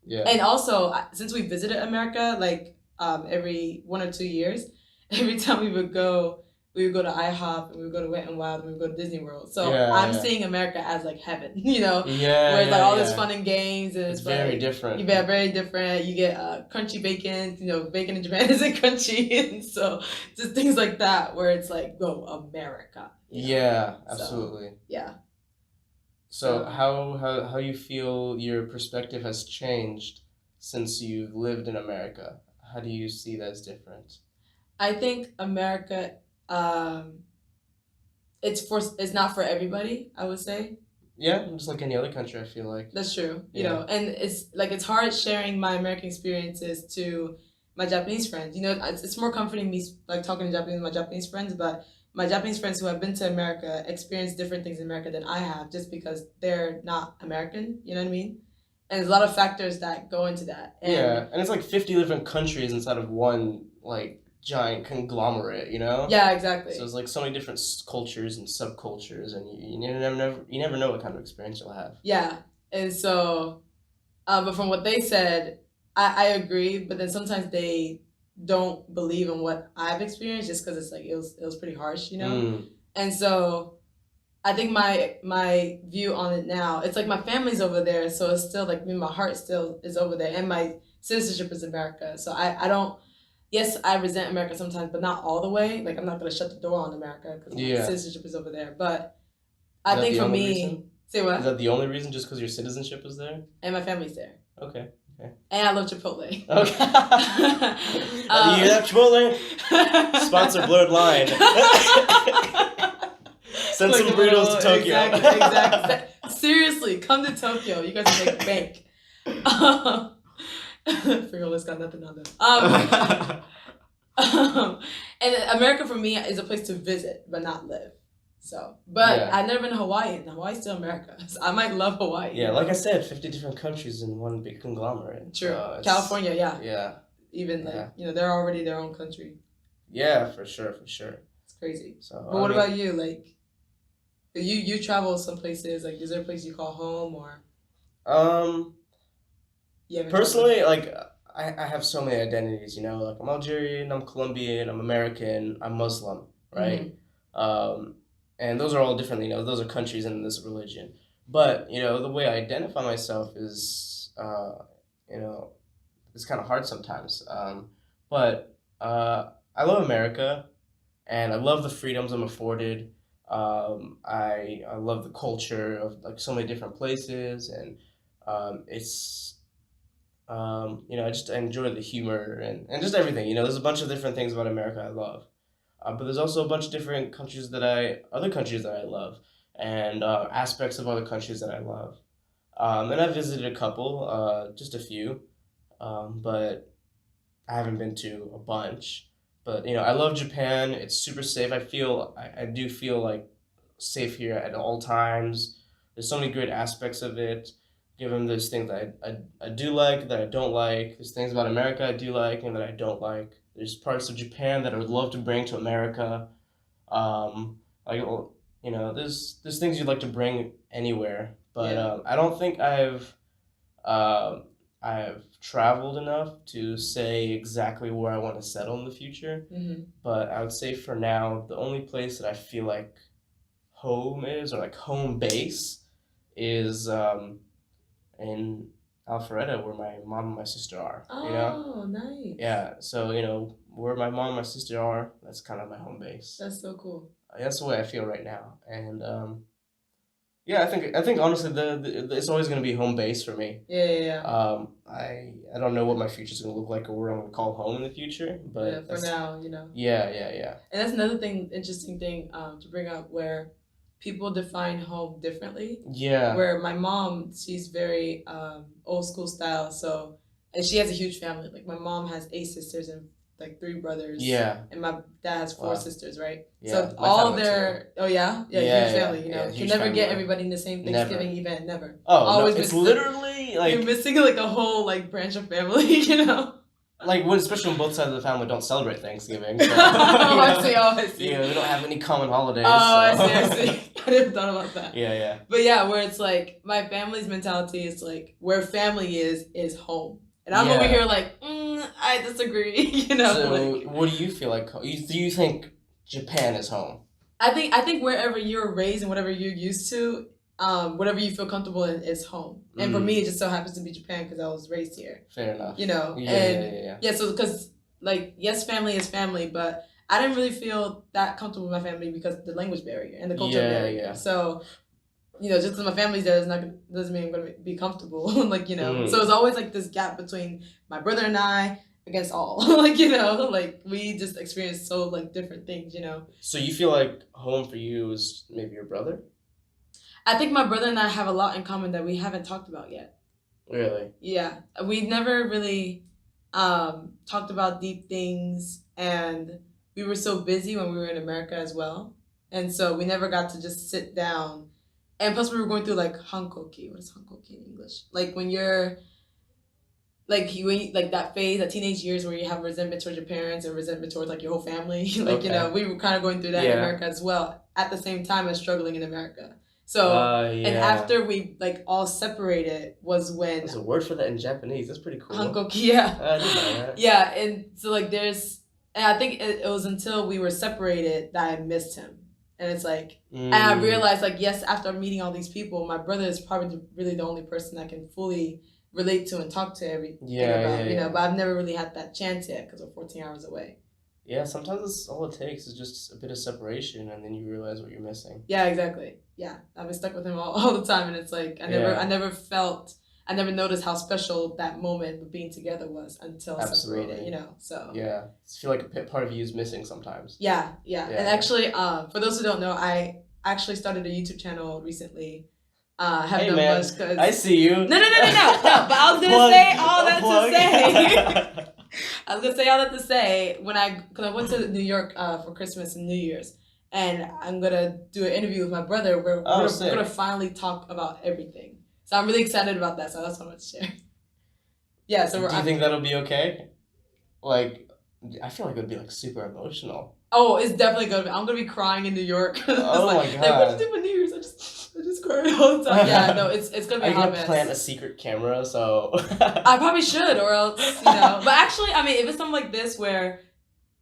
Yeah. And also, since we visited America, like every 1 or 2 years, every time we would go to IHOP, and we would go to Wet n Wild, and we would go to Disney World. So I'm seeing America as like heaven, Yeah. where it's like all this fun and games, and it's very like, different. You get very different. You get crunchy bacon. Bacon in Japan isn't crunchy, and so just things like that, where it's like, go America. Yeah, absolutely. So, yeah. So how you feel your perspective has changed since you've lived in America? How do you see that as different? I think America, it's not for everybody, I would say. Yeah, just like any other country, I feel like. That's true. And it's hard sharing my American experiences to my Japanese friends. It's more comforting me like talking to Japanese with my Japanese friends, but my Japanese friends who have been to America experience different things in America than I have, just because they're not American. You know what I mean? And there's a lot of factors that go into that. And it's like 50 different countries inside of one like giant conglomerate, Yeah, exactly. So there's like so many different cultures and subcultures, and you never know what kind of experience you'll have. Yeah, and so, but from what they said, I agree. But then sometimes they don't believe in what I've experienced, just because it's like it was pretty harsh, And so I think my view on it now, it's like my family's over there, so it's still like my heart still is over there, and my citizenship is America. So I don't. Yes, I resent America sometimes, but not all the way. Like, I'm not gonna shut the door on America because my citizenship is over there. But I think for me, say what? Is that the only reason? Just because your citizenship is there? And my family's there. Okay. And I love Chipotle. Okay. You have Chipotle? Sponsor Blurred Line. Send like some burritos to Tokyo. Exactly. Seriously, come to Tokyo. You guys will make bank. Friola's got nothing on them. And America for me is a place to visit, but not live. So, but I've never been to Hawaii, and Hawaii's still America. So I might love Hawaii. Yeah, like I said, 50 different countries in one big conglomerate. True. California, yeah. Yeah. Even like they're already their own country. Yeah, for sure. It's crazy. So, but what about you? Like, you travel some places. Like, is there a place you call home or? Personally, like I have so many identities. Like I'm Algerian, I'm Colombian, I'm American, I'm Muslim, right? Mm-hmm. And those are all different. Those are countries in this religion. But the way I identify myself is, it's kind of hard sometimes. But I love America, and I love the freedoms I'm afforded. I love the culture of like so many different places, and it's I enjoy the humor and just everything. There's a bunch of different things about America I love, but there's also a bunch of different other countries that I love, and aspects of other countries that I love. And I've visited a couple, just a few, but I haven't been to a bunch. But I love Japan. It's super safe. I do feel like safe here at all times. There's so many great aspects of it. Given there's things that I do like, that I don't like. There's things about America I do like and that I don't like. There's parts of Japan that I would love to bring to America. There's things you'd like to bring anywhere. But I don't think I've traveled enough to say exactly where I want to settle in the future. Mm-hmm. But I would say for now, the only place that I feel like home is, or like home base, is in Alpharetta, where my mom and my sister are. Oh, nice. Yeah, so where my mom and my sister are, that's kind of my home base. That's so cool. That's the way I feel right now, and I think honestly, it's always gonna be home base for me. Yeah. I don't know what my future's gonna look like or where I'm gonna call home in the future, but for now, Yeah. And that's another interesting thing to bring up, where people define home differently. Yeah. Where my mom, she's very old school style, and she has a huge family. Like my mom has 8 sisters and like 3 brothers. Yeah. And my dad has 4 Wow. sisters, right? Yeah, So my all family their Yeah, huge yeah, family, yeah, can huge never get family. everybody in the same Never. Thanksgiving event, never. Oh, Always no, it's missing- literally like You're missing like a whole like branch of family, you know. like when, especially when both sides of the family don't celebrate Thanksgiving. So, I see. Yeah, we don't have any common holidays. Oh, so. I see. I didn't thought about that. Yeah. But yeah, where it's like my family's mentality is like where family is home, and I'm over Yeah. here like I disagree. You know. So, like, what do you feel like? Do you think Japan is home? I think wherever you're raised and whatever you're used to, whatever you feel comfortable in is home. And for me, it just so happens to be Japan because I was raised here. Fair enough. You know. Yeah. So because like yes, family is family, but I didn't really feel that comfortable with my family because of the language barrier and the culture barrier. Yeah. So, just because my family's there doesn't mean I'm gonna be comfortable. Like Mm. So it's always like this gap between my brother and I against all. Like we just experience so like different things. So you feel like home for you is maybe your brother? I think my brother and I have a lot in common that we haven't talked about yet. Really? Yeah, we never really talked about deep things, and we were so busy when we were in America as well, and so we never got to just sit down. And plus, we were going through like hankoki. What is hankoki in English? Like when you're like that phase, that teenage years where you have resentment towards your parents and resentment towards like your whole family. Okay. We were kind of going through that in Yeah. America as well, at the same time as struggling in America. So yeah. and after we like all separated was when There's a word for that in Japanese. That's pretty cool. hankoki, yeah. I didn't know that. Yeah, and so like and I think it was until we were separated that I missed him. And it's like, and I realized like, yes, after meeting all these people, my brother is probably really the only person I can fully relate to and talk to everything about, but I've never really had that chance yet because we're 14 hours away. Yeah, sometimes that's all it takes is just a bit of separation, and then you realize what you're missing. Yeah, exactly. Yeah, I've been stuck with him all the time, and it's like I never noticed how special that moment of being together was until separated. So yeah, I feel like a part of you is missing sometimes. Yeah. And actually, for those who don't know, I actually started a YouTube channel recently. Hey man, I see you. No. But I was gonna say all that to say. I was gonna say all that to say because I went to New York for Christmas and New Year's, and I'm gonna do an interview with my brother where we're gonna finally talk about everything. So I'm really excited about that. So that's what I want to share. Yeah. So do you think that'll be okay? Like, I feel like it would be like super emotional. Oh, it's definitely gonna be. I'm gonna be crying in New York. Oh my god! Like, what did you do for New Year's? I just cried all the time. Yeah, no, it's gonna be. Are you gonna plant a secret camera? So I probably should, or else But actually, I mean, if it's something like this where,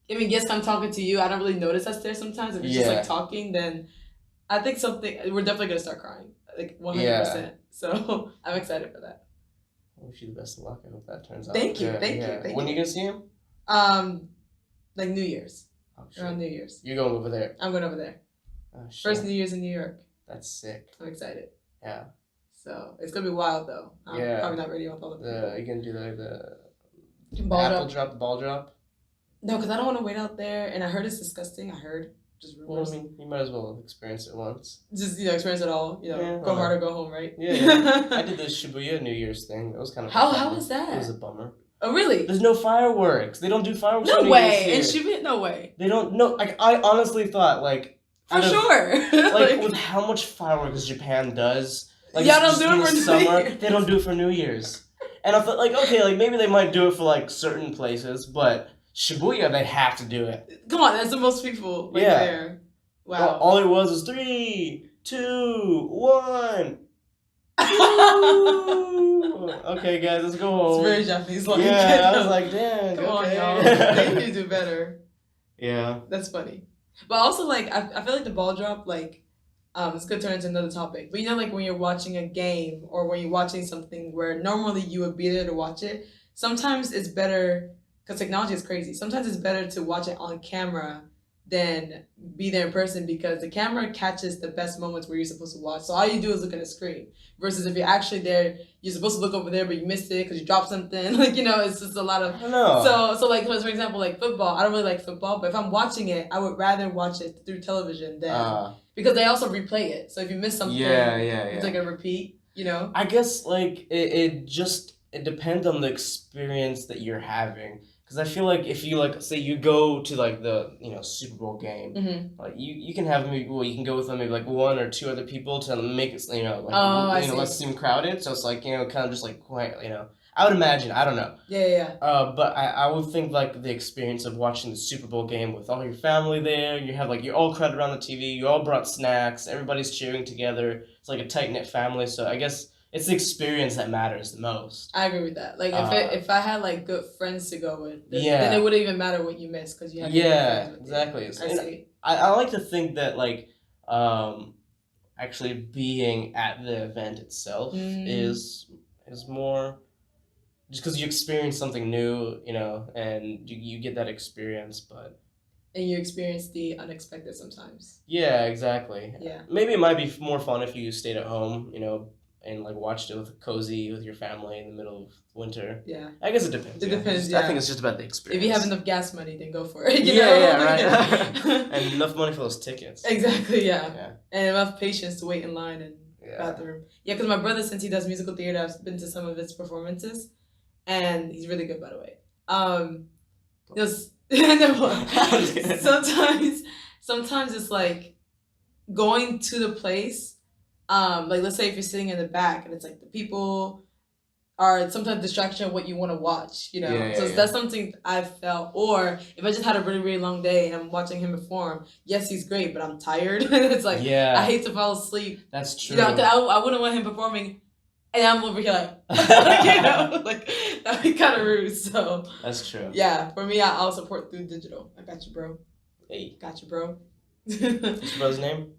yes, I'm talking to you. I don't really notice us there sometimes. If it's just like talking, then I think we're definitely gonna start crying, like 100%. So I'm excited for that. I wish you the best of luck. I hope that turns out. Thank you. When are you gonna see him? Like New Year's. Oh, shit. Around New Year's. You're going over there. I'm going over there. Oh, shit. First New Year's in New York. That's sick. I'm excited. Yeah. So it's gonna be wild though. I'm probably not ready with all the people. Are you gonna do the ball drop? No, because I don't want to wait out there, and I heard it's disgusting. Just rumors. Well, I mean, you might as well experience it once. Just experience it all. Go hard or go home, right? Yeah. I did the Shibuya New Year's thing. That was kind of how was that? It was a bummer. Oh really? There's no fireworks. They don't do fireworks. No way. And Shibuya, no way. They don't. No, like I honestly thought for sure. With how much fireworks Japan does. Like, y'all don't do it for summer. They don't do it for New Year's. And I thought okay, maybe they might do it for certain places, but Shibuya they have to do it. Come on, that's the most people there. Wow. Well, all it was 3, 2, 1. Okay, guys, let's go home. It's very Japanese. I was like, damn. Come on, y'all. They need to do better. Yeah. That's funny. But also, I feel like the ball drop, it's gonna turn into another topic. But when you're watching a game or when you're watching something where normally you would be there to watch it, sometimes it's better, because technology is crazy. Sometimes it's better to watch it on camera than be there in person, because the camera catches the best moments where you're supposed to watch. So all you do is look at a screen. Versus if you're actually there, you're supposed to look over there, but you missed it because you dropped something. It's just a lot of. I know. So for example, football. I don't really like football, but if I'm watching it, I would rather watch it through television than because they also replay it. So if you miss something, it's like a repeat. I guess it just it depends on the experience that you're having. Because I feel like if you like, say you go to like the Super Bowl game, like you can have maybe you can go with maybe like one or two other people to make it like less seem crowded. So it's like kind of just like quite I would imagine, I don't know. Yeah. But I would think like the experience of watching the Super Bowl game with all your family there. You have like you're all crowded around the TV. You all brought snacks. Everybody's cheering together. It's like a tight knit family. So I guess it's the experience that matters the most. I agree with that. Like if I had like good friends to go with, then it wouldn't even matter what you missed because you had good friends with exactly. You. I see. I like to think that like actually being at the event itself is more. Just because you experience something new, and you get that experience, but... And you experience the unexpected sometimes. Yeah, exactly. Yeah. Maybe it might be more fun if you stayed at home, and like watched it cozy with your family in the middle of winter. Yeah. I guess it depends. It depends, yeah. I think it's just about the experience. If you have enough gas money, then go for it. Right. And enough money for those tickets. Exactly, yeah. And enough patience to wait in line and bathroom. Yeah, because my brother, since he does musical theater, I've been to some of his performances. And he's really good, by the way. Sometimes it's like going to the place. Like let's say if you're sitting in the back and it's like the people are sometimes distraction of what you want to watch. That's something I've felt. Or if I just had a really really long day and I'm watching him perform, yes, he's great, but I'm tired. It's like I hate to fall asleep. That's true. I wouldn't want him performing. And I'm over here like, that'd be kind of rude. So that's true. Yeah, for me, I'll support through digital. I got you, bro. Hey, got you, bro. What's your brother's name?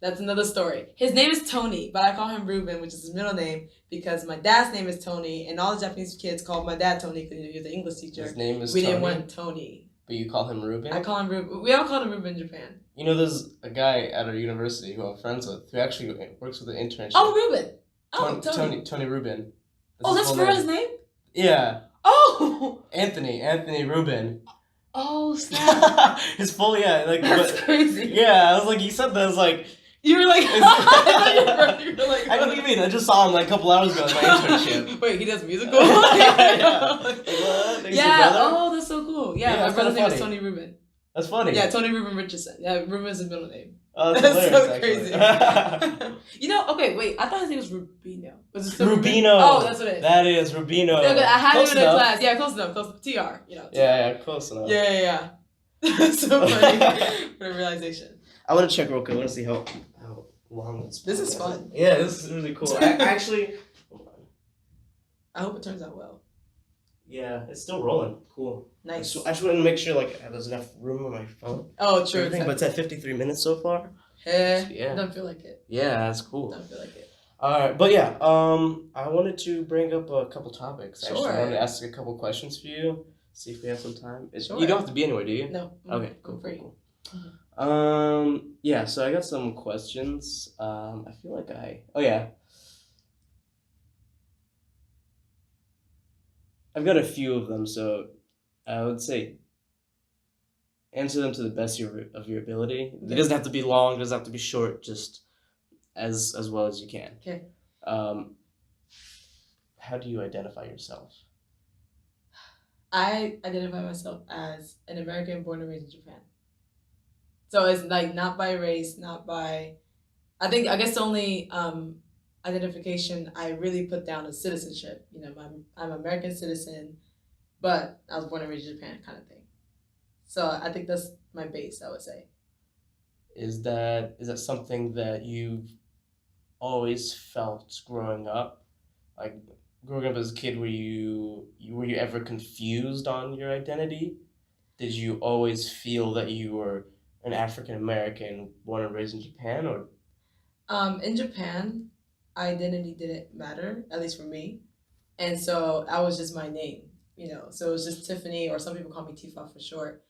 That's another story. His name is Tony, but I call him Ruben, which is his middle name, because my dad's name is Tony, and all the Japanese kids called my dad Tony because he was an English teacher. His name is Tony? We didn't want Tony. But you call him Ruben? I call him Ruben. We all call him Ruben in Japan. There's a guy at our university who I'm friends with who actually works with an internship. Oh, Ruben. Oh, Tony Ruben. That's for his name? Yeah. Oh! Anthony Ruben. Oh, snap. His full, That's crazy. Yeah, I was like, you said that, I was like... You were like... I what do you mean? I just saw him like a couple hours ago at my internship. Wait, he does musical? What? Oh, that's so cool. Yeah, my brother's name is Tony Ruben. That's funny. Yeah, Tony Ruben Richardson. Yeah, Ruben is his middle name. Oh, that's so crazy. Okay, wait. I thought his name was Rubino. Was it still Rubino? Oh, that's what it is. That is Rubino. I had him in a class. Yeah, close enough. TR. Yeah, close enough. Yeah. That's so funny for the realization. I want to check real quick. I want to see how long this is fun. Yeah, this is really cool. Actually, hold on. I hope it turns out well. Yeah, it's still rolling. Cool. Nice. I just want to make sure there's enough room on my phone. Oh, true. Exactly. But it's at 53 minutes so far. Yeah. Don't feel like it. Yeah, that's cool. Don't feel like it. Alright, but yeah, I wanted to bring up a couple topics. Sure. Actually, I wanted to ask a couple questions for you. See if we have some time. Sure. You don't have to be anywhere, do you? No. Okay, cool. Cool. Yeah, so I got some questions. I feel like I've got a few of them, so I would say answer them to the best of your ability. It doesn't have to be long, it doesn't have to be short, just as well as you can. Okay. How do you identify yourself? I identify myself as an American born and raised in Japan. So it's like not by race, not by... I guess the only identification I really put down is citizenship. I'm an American citizen, but I was born and raised in Japan kind of thing. So I think that's my base, I would say. Is that something that you've always felt growing up? Like growing up as a kid, were you ever confused on your identity? Did you always feel that you were an African American born and raised in Japan, or? In Japan, identity didn't matter, at least for me, and so I was just my name, So it was just Tiffany, or some people call me Tifa for short.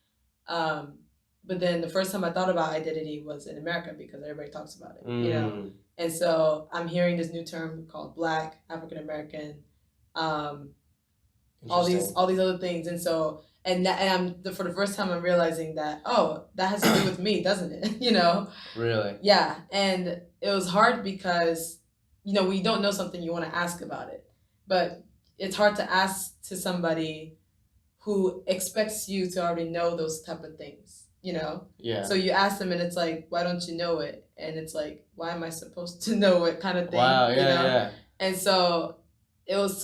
But then the first time I thought about identity was in America because everybody talks about it, And so I'm hearing this new term called Black, African American, all these other things, and so. And for the first time, I'm realizing that, that has to do with me, doesn't it? Really? Yeah. And it was hard because, when you don't know something, you want to ask about it. but it's hard to ask to somebody who expects you to already know those type of things, you know? Yeah. So you ask them and it's like, why don't you know it? And it's like, why am I supposed to know it kind of thing? Wow, you yeah, know? yeah. And so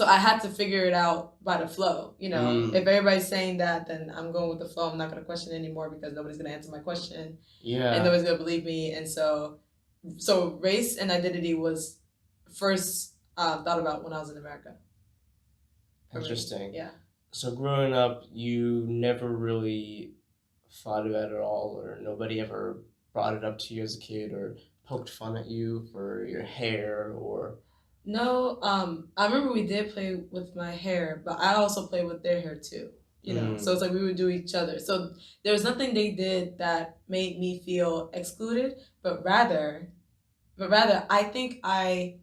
I had to figure it out by the flow, you know? If everybody's saying that, then I'm going with the flow. I'm not going to question anymore because nobody's going to answer my question. Yeah. And nobody's going to believe me. And so race and identity was first thought about when I was in America. Interesting. Yeah. So growing up, you never really thought about it at all, or nobody ever brought it up to you as a kid, or poked fun at you for your hair, or... No, I remember we did play with my hair, but I also played with their hair too. You know, so it's like we would do each other. So there was nothing they did that made me feel excluded, but rather, I think I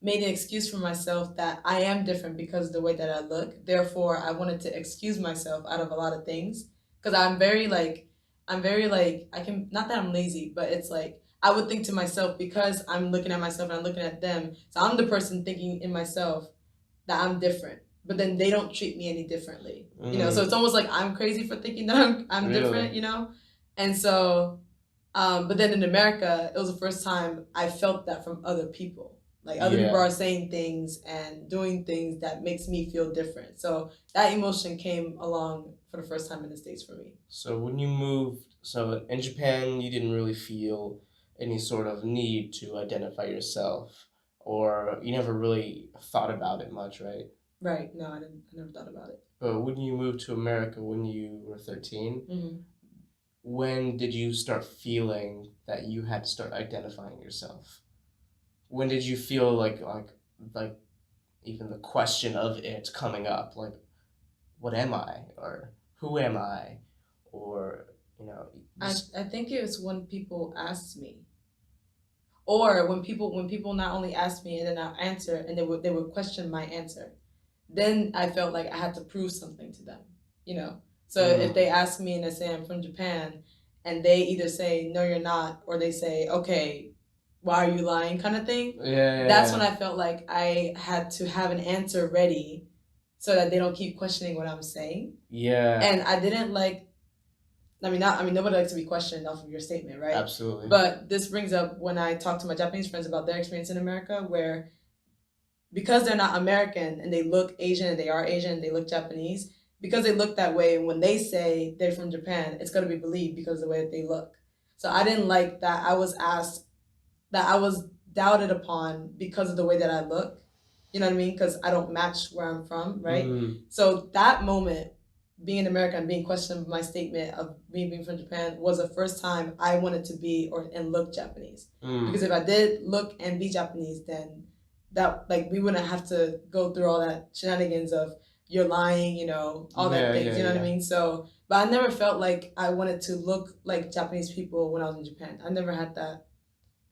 made an excuse for myself that I am different because of the way that I look. Therefore, I wanted to excuse myself out of a lot of things because I'm very like I can, not that I'm lazy, but it's like I would think to myself because I'm looking at myself and I'm looking at them. So I'm the person thinking in myself that I'm different, but then they don't treat me any differently. You know, so it's almost like I'm crazy for thinking that I'm Really? different. You know, and so, but then in America, it was the first time I felt that from other people. Like other people are saying things and doing things that makes me feel different. So that emotion came along for the first time in the States for me. So when you moved, so in Japan, you didn't really feel any sort of need to identify yourself, or you never really thought about it much, right? Right. No, I never thought about it. But when you moved to America when you were 13, when did you start feeling that you had to start identifying yourself? When did you feel like even the question of it coming up, like, what am I, or who am I, or you know? I think it was when people asked me, or when people not only asked me and then I'll answer and they would question my answer. Then I felt like I had to prove something to them, you know. So if they ask me and they say I'm from Japan, and they either say no you're not, or they say okay, why are you lying, kind of thing. That's when I felt like I had to have an answer ready, so that they don't keep questioning what I'm saying. Yeah. And I didn't like. Nobody likes to be questioned off of your statement, right? Absolutely. But this brings up when I talk to my Japanese friends about their experience in America, where because they're not American and they look Asian and they are Asian and they look Japanese, because they look that way, when they say they're from Japan, it's going to be believed because of the way that they look. So I didn't like that I was asked, that I was doubted upon because of the way that I look. You know what I mean? Because I don't match where I'm from, right? So that moment, being in America and being questioned my statement of me being from Japan, was the first time I wanted to be and look Japanese. Because if I did look and be Japanese, then that, like, we wouldn't have to go through all that shenanigans of you're lying, you know, all that things, you know what I mean? So, but I never felt like I wanted to look like Japanese people when I was in Japan. I never had that.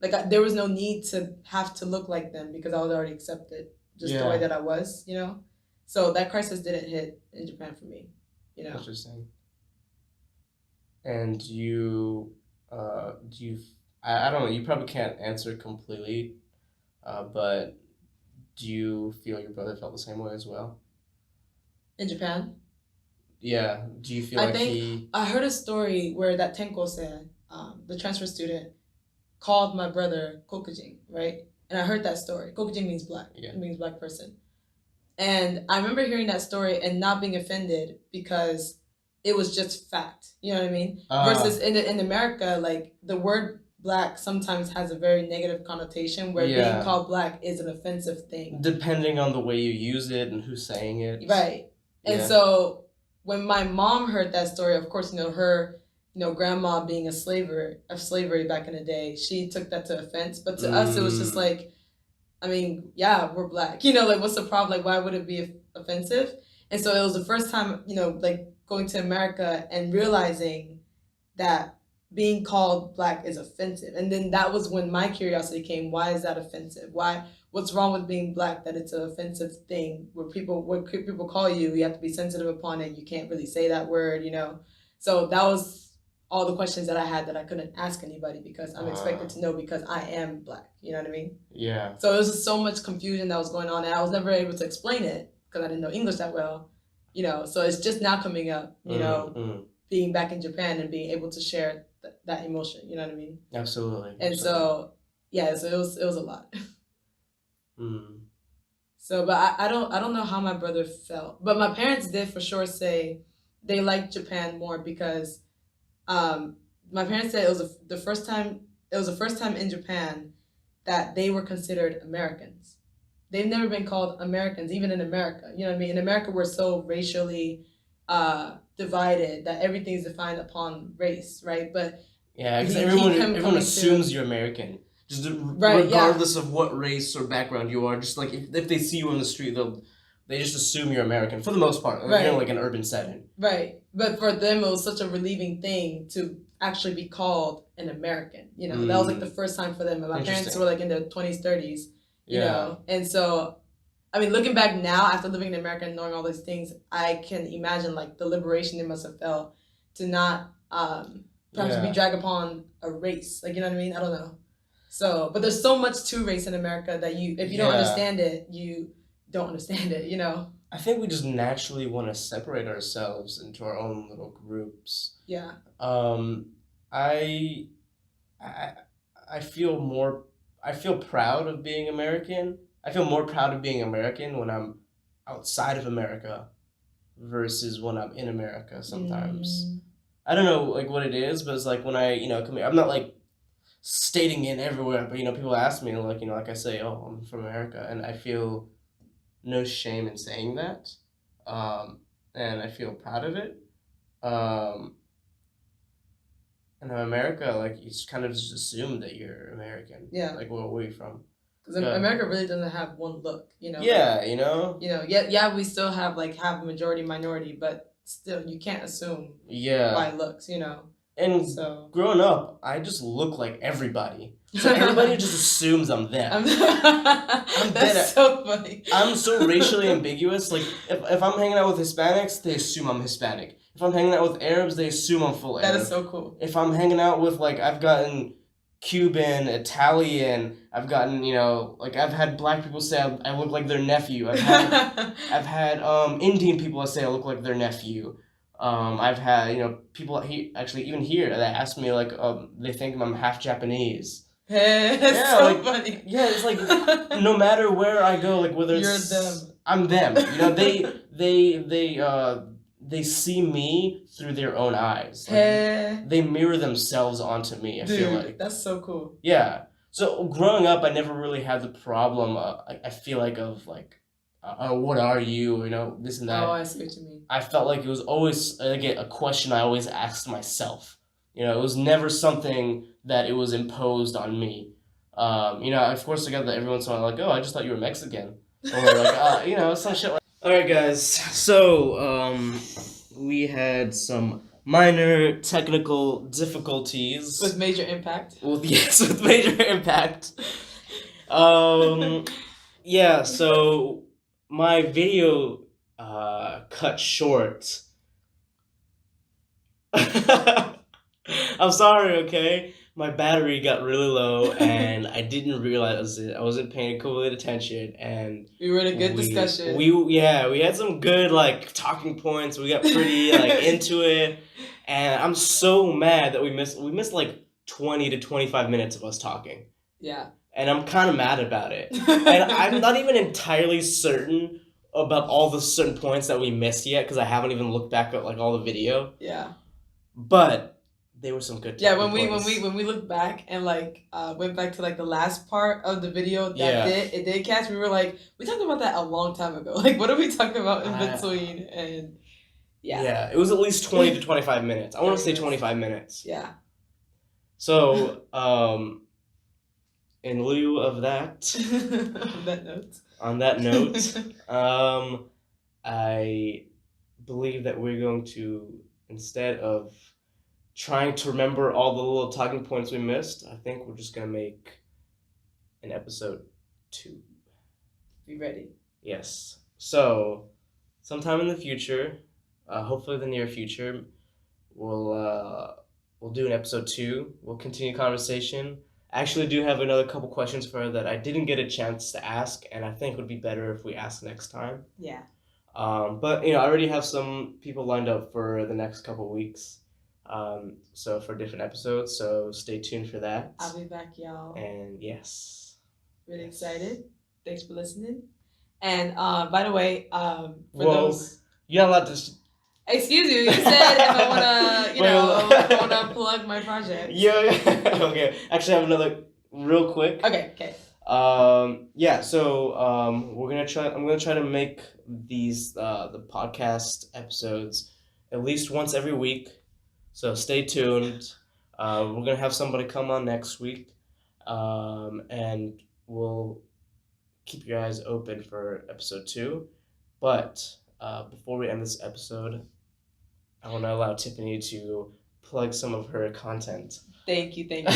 Like, there was no need to have to look like them because I was already accepted just the way that I was, you know? So that crisis didn't hit in Japan for me, you know? Interesting. And I don't know, you probably can't answer completely, but do you feel your brother felt the same way as well? In Japan? Yeah. Do you feel I heard a story where that Tenkose, the transfer student, called my brother Kokujin, right? And I heard that story. Kokujin means black. It means black person. And I remember hearing that story and not being offended because it was just fact. You know what I mean? Versus in America, like, the word black sometimes has a very negative connotation where being called black is an offensive thing. Depending on the way you use it and who's saying it. Right. And so when my mom heard that story, of course, her grandma being a slavery back in the day, she took that to offense. But to us, it was just like, I mean, yeah, we're black. Like, what's the problem? Like, why would it be offensive? And so it was the first time, like, going to America and realizing that being called black is offensive. And then that was when my curiosity came. Why is that offensive? What's wrong with being black that it's an offensive thing where when people call you, you have to be sensitive upon it. You can't really say that word, So that was all the questions that I had that I couldn't ask anybody because I'm expected to know because I am Black. You know what I mean? Yeah. So it was just so much confusion that was going on, and I was never able to explain it because I didn't know English that well. So it's just now coming up. Being back in Japan and being able to share that emotion. You know what I mean? Absolutely. And so it was a lot. So, but I don't know how my brother felt, but my parents did for sure say they liked Japan more because my parents said it was the first time in Japan that they were considered Americans. They've never been called Americans, even in America. You know what I mean? In America, we're so racially divided that everything's defined upon race, right? But yeah, because everyone assumes you're American. Just regardless of what race or background you are, just like if they see you on the street, they just assume you're American for the most part. Right. You're in like an urban setting. Right. But for them, it was such a relieving thing to actually be called an American. That was like the first time for them. And my parents were like in their 20s, 30s. You know, and so, I mean, looking back now after living in America and knowing all these things, I can imagine like the liberation they must have felt to not perhaps be dragged upon a race. Like, you know what I mean? I don't know. So, but there's so much to race in America that if you don't understand it, you don't understand it, I think we just naturally want to separate ourselves into our own little groups. Yeah. I feel proud of being American. I feel more proud of being American when I'm outside of America versus when I'm in America sometimes. I don't know like what it is, but it's like when I, come here, I'm not like stating it everywhere, but people ask me like, like I say, oh, I'm from America, and I feel no shame in saying that. And I feel proud of it. And in America, like, you kind of just assume that you're American. Yeah. Like, where are you from? Because America really doesn't have one look, Yeah, Yeah, we still have, like, half majority, minority, but still, you can't assume by looks, And so, growing up, I just look like everybody. So everybody just assumes I'm them. That's so funny. I'm so racially ambiguous. Like, if I'm hanging out with Hispanics, they assume I'm Hispanic. If I'm hanging out with Arabs, they assume I'm full Arab. That is so cool. If I'm hanging out with, like, I've gotten Cuban, Italian, I've gotten, like, I've had Black people say I look like their nephew. I've had Indian people say I look like their nephew. I've had, people actually even here that ask me, like, they think I'm half Japanese. That's so funny. Yeah, it's like, no matter where I go, like, whether it's... You're them. I'm them. They see me through their own eyes. Like, they mirror themselves onto me, I feel like. That's so cool. Yeah. So, growing up, I never really had the problem, I feel like, of, like, what are you, this and that. Oh, I see what you mean. I felt like it was always, again, a question I always asked myself. It was never something that it was imposed on me. Of course, I got that every once in a while, like, oh, I just thought you were Mexican. Or, like, some shit like that. Alright, guys, so, we had some minor technical difficulties. With major impact. Yes, with major impact. Yeah, so my video cut short. I'm sorry, okay? My battery got really low, and I didn't realize it. I wasn't paying complete attention, and we were in a good discussion. We had some good, like, talking points. We got pretty, like, into it, and I'm so mad that we missed like 20 to 25 minutes of us talking. Yeah. And I'm kind of mad about it. And I'm not even entirely certain about all the certain points that we missed yet, because I haven't even looked back at, like, all the video. Yeah. But they were some good when we looked back and, like, went back to, like, the last part of the video that it did catch, we were like, we talked about that a long time ago. Like, what are we talking about in between? And yeah, it was at least 20 to 25 minutes. I want to say 25 minutes. Yeah. So, in lieu of that, on that note, I believe that we're going to, instead of trying to remember all the little talking points we missed, I think we're just going to make an episode 2. Be ready. Yes. So, sometime in the future, hopefully the near future, we'll we'll do an episode 2. We'll continue conversation. I actually do have another couple questions for her that I didn't get a chance to ask, and I think would be better if we ask next time. Yeah. But I already have some people lined up for the next couple weeks. So for different episodes, so stay tuned for that. I'll be back, y'all. And yes. Really excited. Thanks for listening. And by the way, for those, you're not allowed to. Excuse you. You said if I wanna plug my project. Yeah. Okay. Actually, I have another real quick. Okay. Yeah. So we're gonna try. I'm gonna try to make these the podcast episodes at least once every week. So stay tuned. We're gonna have somebody come on next week, and we'll keep your eyes open for episode 2. But before we end this episode, I want to allow Tiffany to plug some of her content. Thank you. Thank you.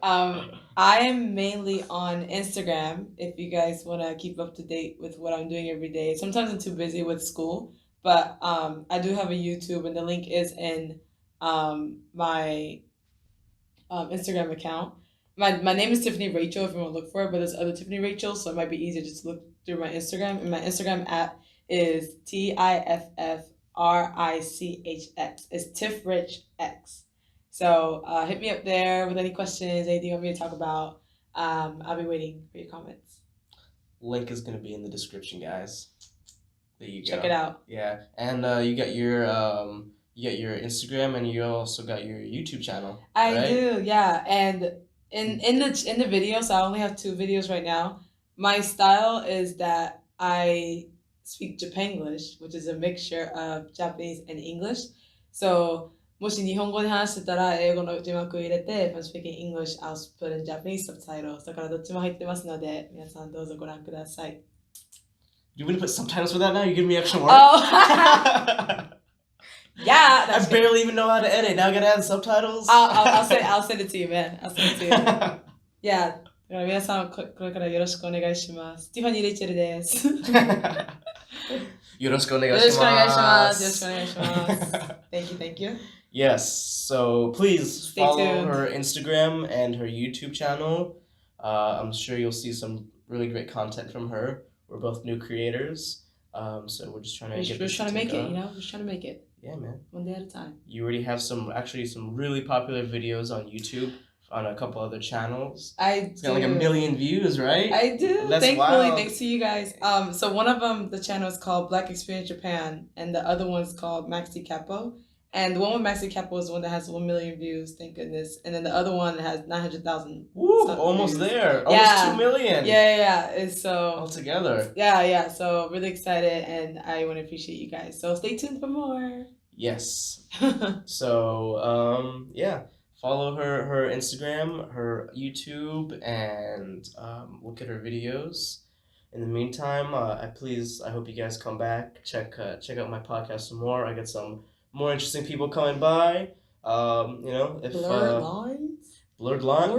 I am mainly on Instagram. If you guys want to keep up to date with what I'm doing every day. Sometimes I'm too busy with school, but I do have a YouTube, and the link is in my Instagram account. My name is Tiffany Rachel if you want to look for it, but there's other Tiffany Rachel, so it might be easier just to look through my Instagram. And my Instagram app is TIFFRICHX. It's TiffRichX. So hit me up there with any questions, anything you want me to talk about. I'll be waiting for your comments. Link is going to be in the description, guys. There you go. Check it out. Yeah, and you got your Instagram, and you also got your YouTube channel. I do, yeah. And in the video, so I only have 2 videos right now. My style is that I speak Japanglish, which is a mixture of Japanese and English. So もし日本語で話してたら英語の字幕を入れて、if I'm speaking English, I'll put in Japanese subtitles. だからどっちも入ってますので、皆さんどうぞご覧ください。You want to put subtitles for that now? You give me extra work? Oh. Yeah, I barely even know how to edit. Now I gotta add subtitles. I'll send it to you, man. I'll send it to you. Yeah. 皆さんこれからよろしくお願いします。ティファニー・レイチェルです。よろしくお願いします。Thank you. Yes. So please Stay follow tuned. her Instagram and her YouTube channel. I'm sure you'll see some really great content from her. We're both new creators. So we're just trying to We're trying to make it, We're trying to make it. Yeah, man. One day at a time. You already have some really popular videos on YouTube on a couple other channels. It's got like 1 million views, right? I do. That's Thankfully, wild. thanks to you guys. So one of them, the channel is called Black Experience Japan, and the other one's called Maxi Capo. And the one with Maxi Capo is the one that has 1 million views, thank goodness. And then the other one has 900,000. Woo! Almost views. there. Yeah. Almost 2 million. Yeah. It's so all together. Yeah. So really excited, and I want to appreciate you guys. So stay tuned for more. Yes. So yeah. Follow her Instagram, her YouTube, and look at her videos. In the meantime, I hope you guys come back. Check out my podcast some more. I got some more interesting people coming by. If Blurred lines. Blurred line.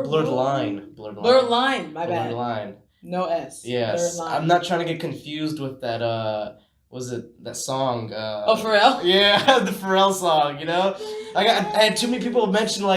My bad. Blurred line. No S. Yes. I'm not trying to get confused with that. Was it that song? Pharrell? Yeah, the Pharrell song. I had too many people mention no.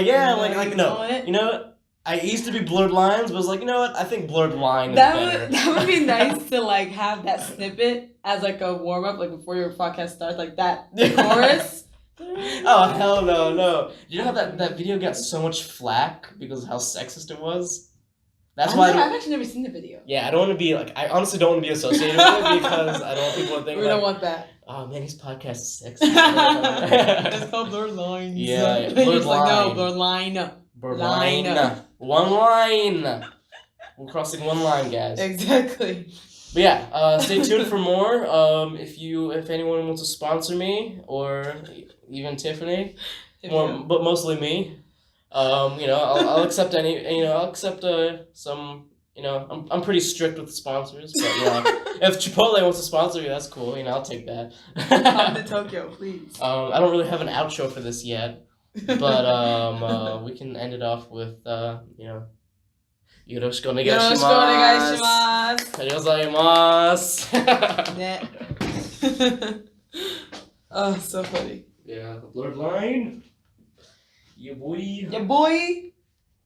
I used to be Blurred Lines, but I was like, you know what? I think Blurred Line is better. That would be nice to have that snippet as a warm up, before your podcast starts, that chorus. Oh hell no! You know how that video got so much flack because of how sexist it was? That's why I've actually never seen the video. Yeah, I don't want to be I honestly don't want to be associated with it because I don't want people to think we don't want that. Oh man, his podcast is sexist. It's called Blurred Lines. Yeah, Blurred Line. No, Blurred Line. Blurred Line. One line. We're crossing one line, guys. Exactly. But yeah, stay tuned for more. If anyone wants to sponsor me or even Tiffany, but mostly me. I'll accept I'll accept some. I'm pretty strict with sponsors, but if Chipotle wants to sponsor me, that's cool. I'll take that. Come to Tokyo, please. I don't really have an outro for this yet, but we can end it off with yoroshiku onegaishimasu. Arigatou gozaimasu. Oh, so funny. Yeah, the Blurred Line. Yeah, boy. Yeah, boy.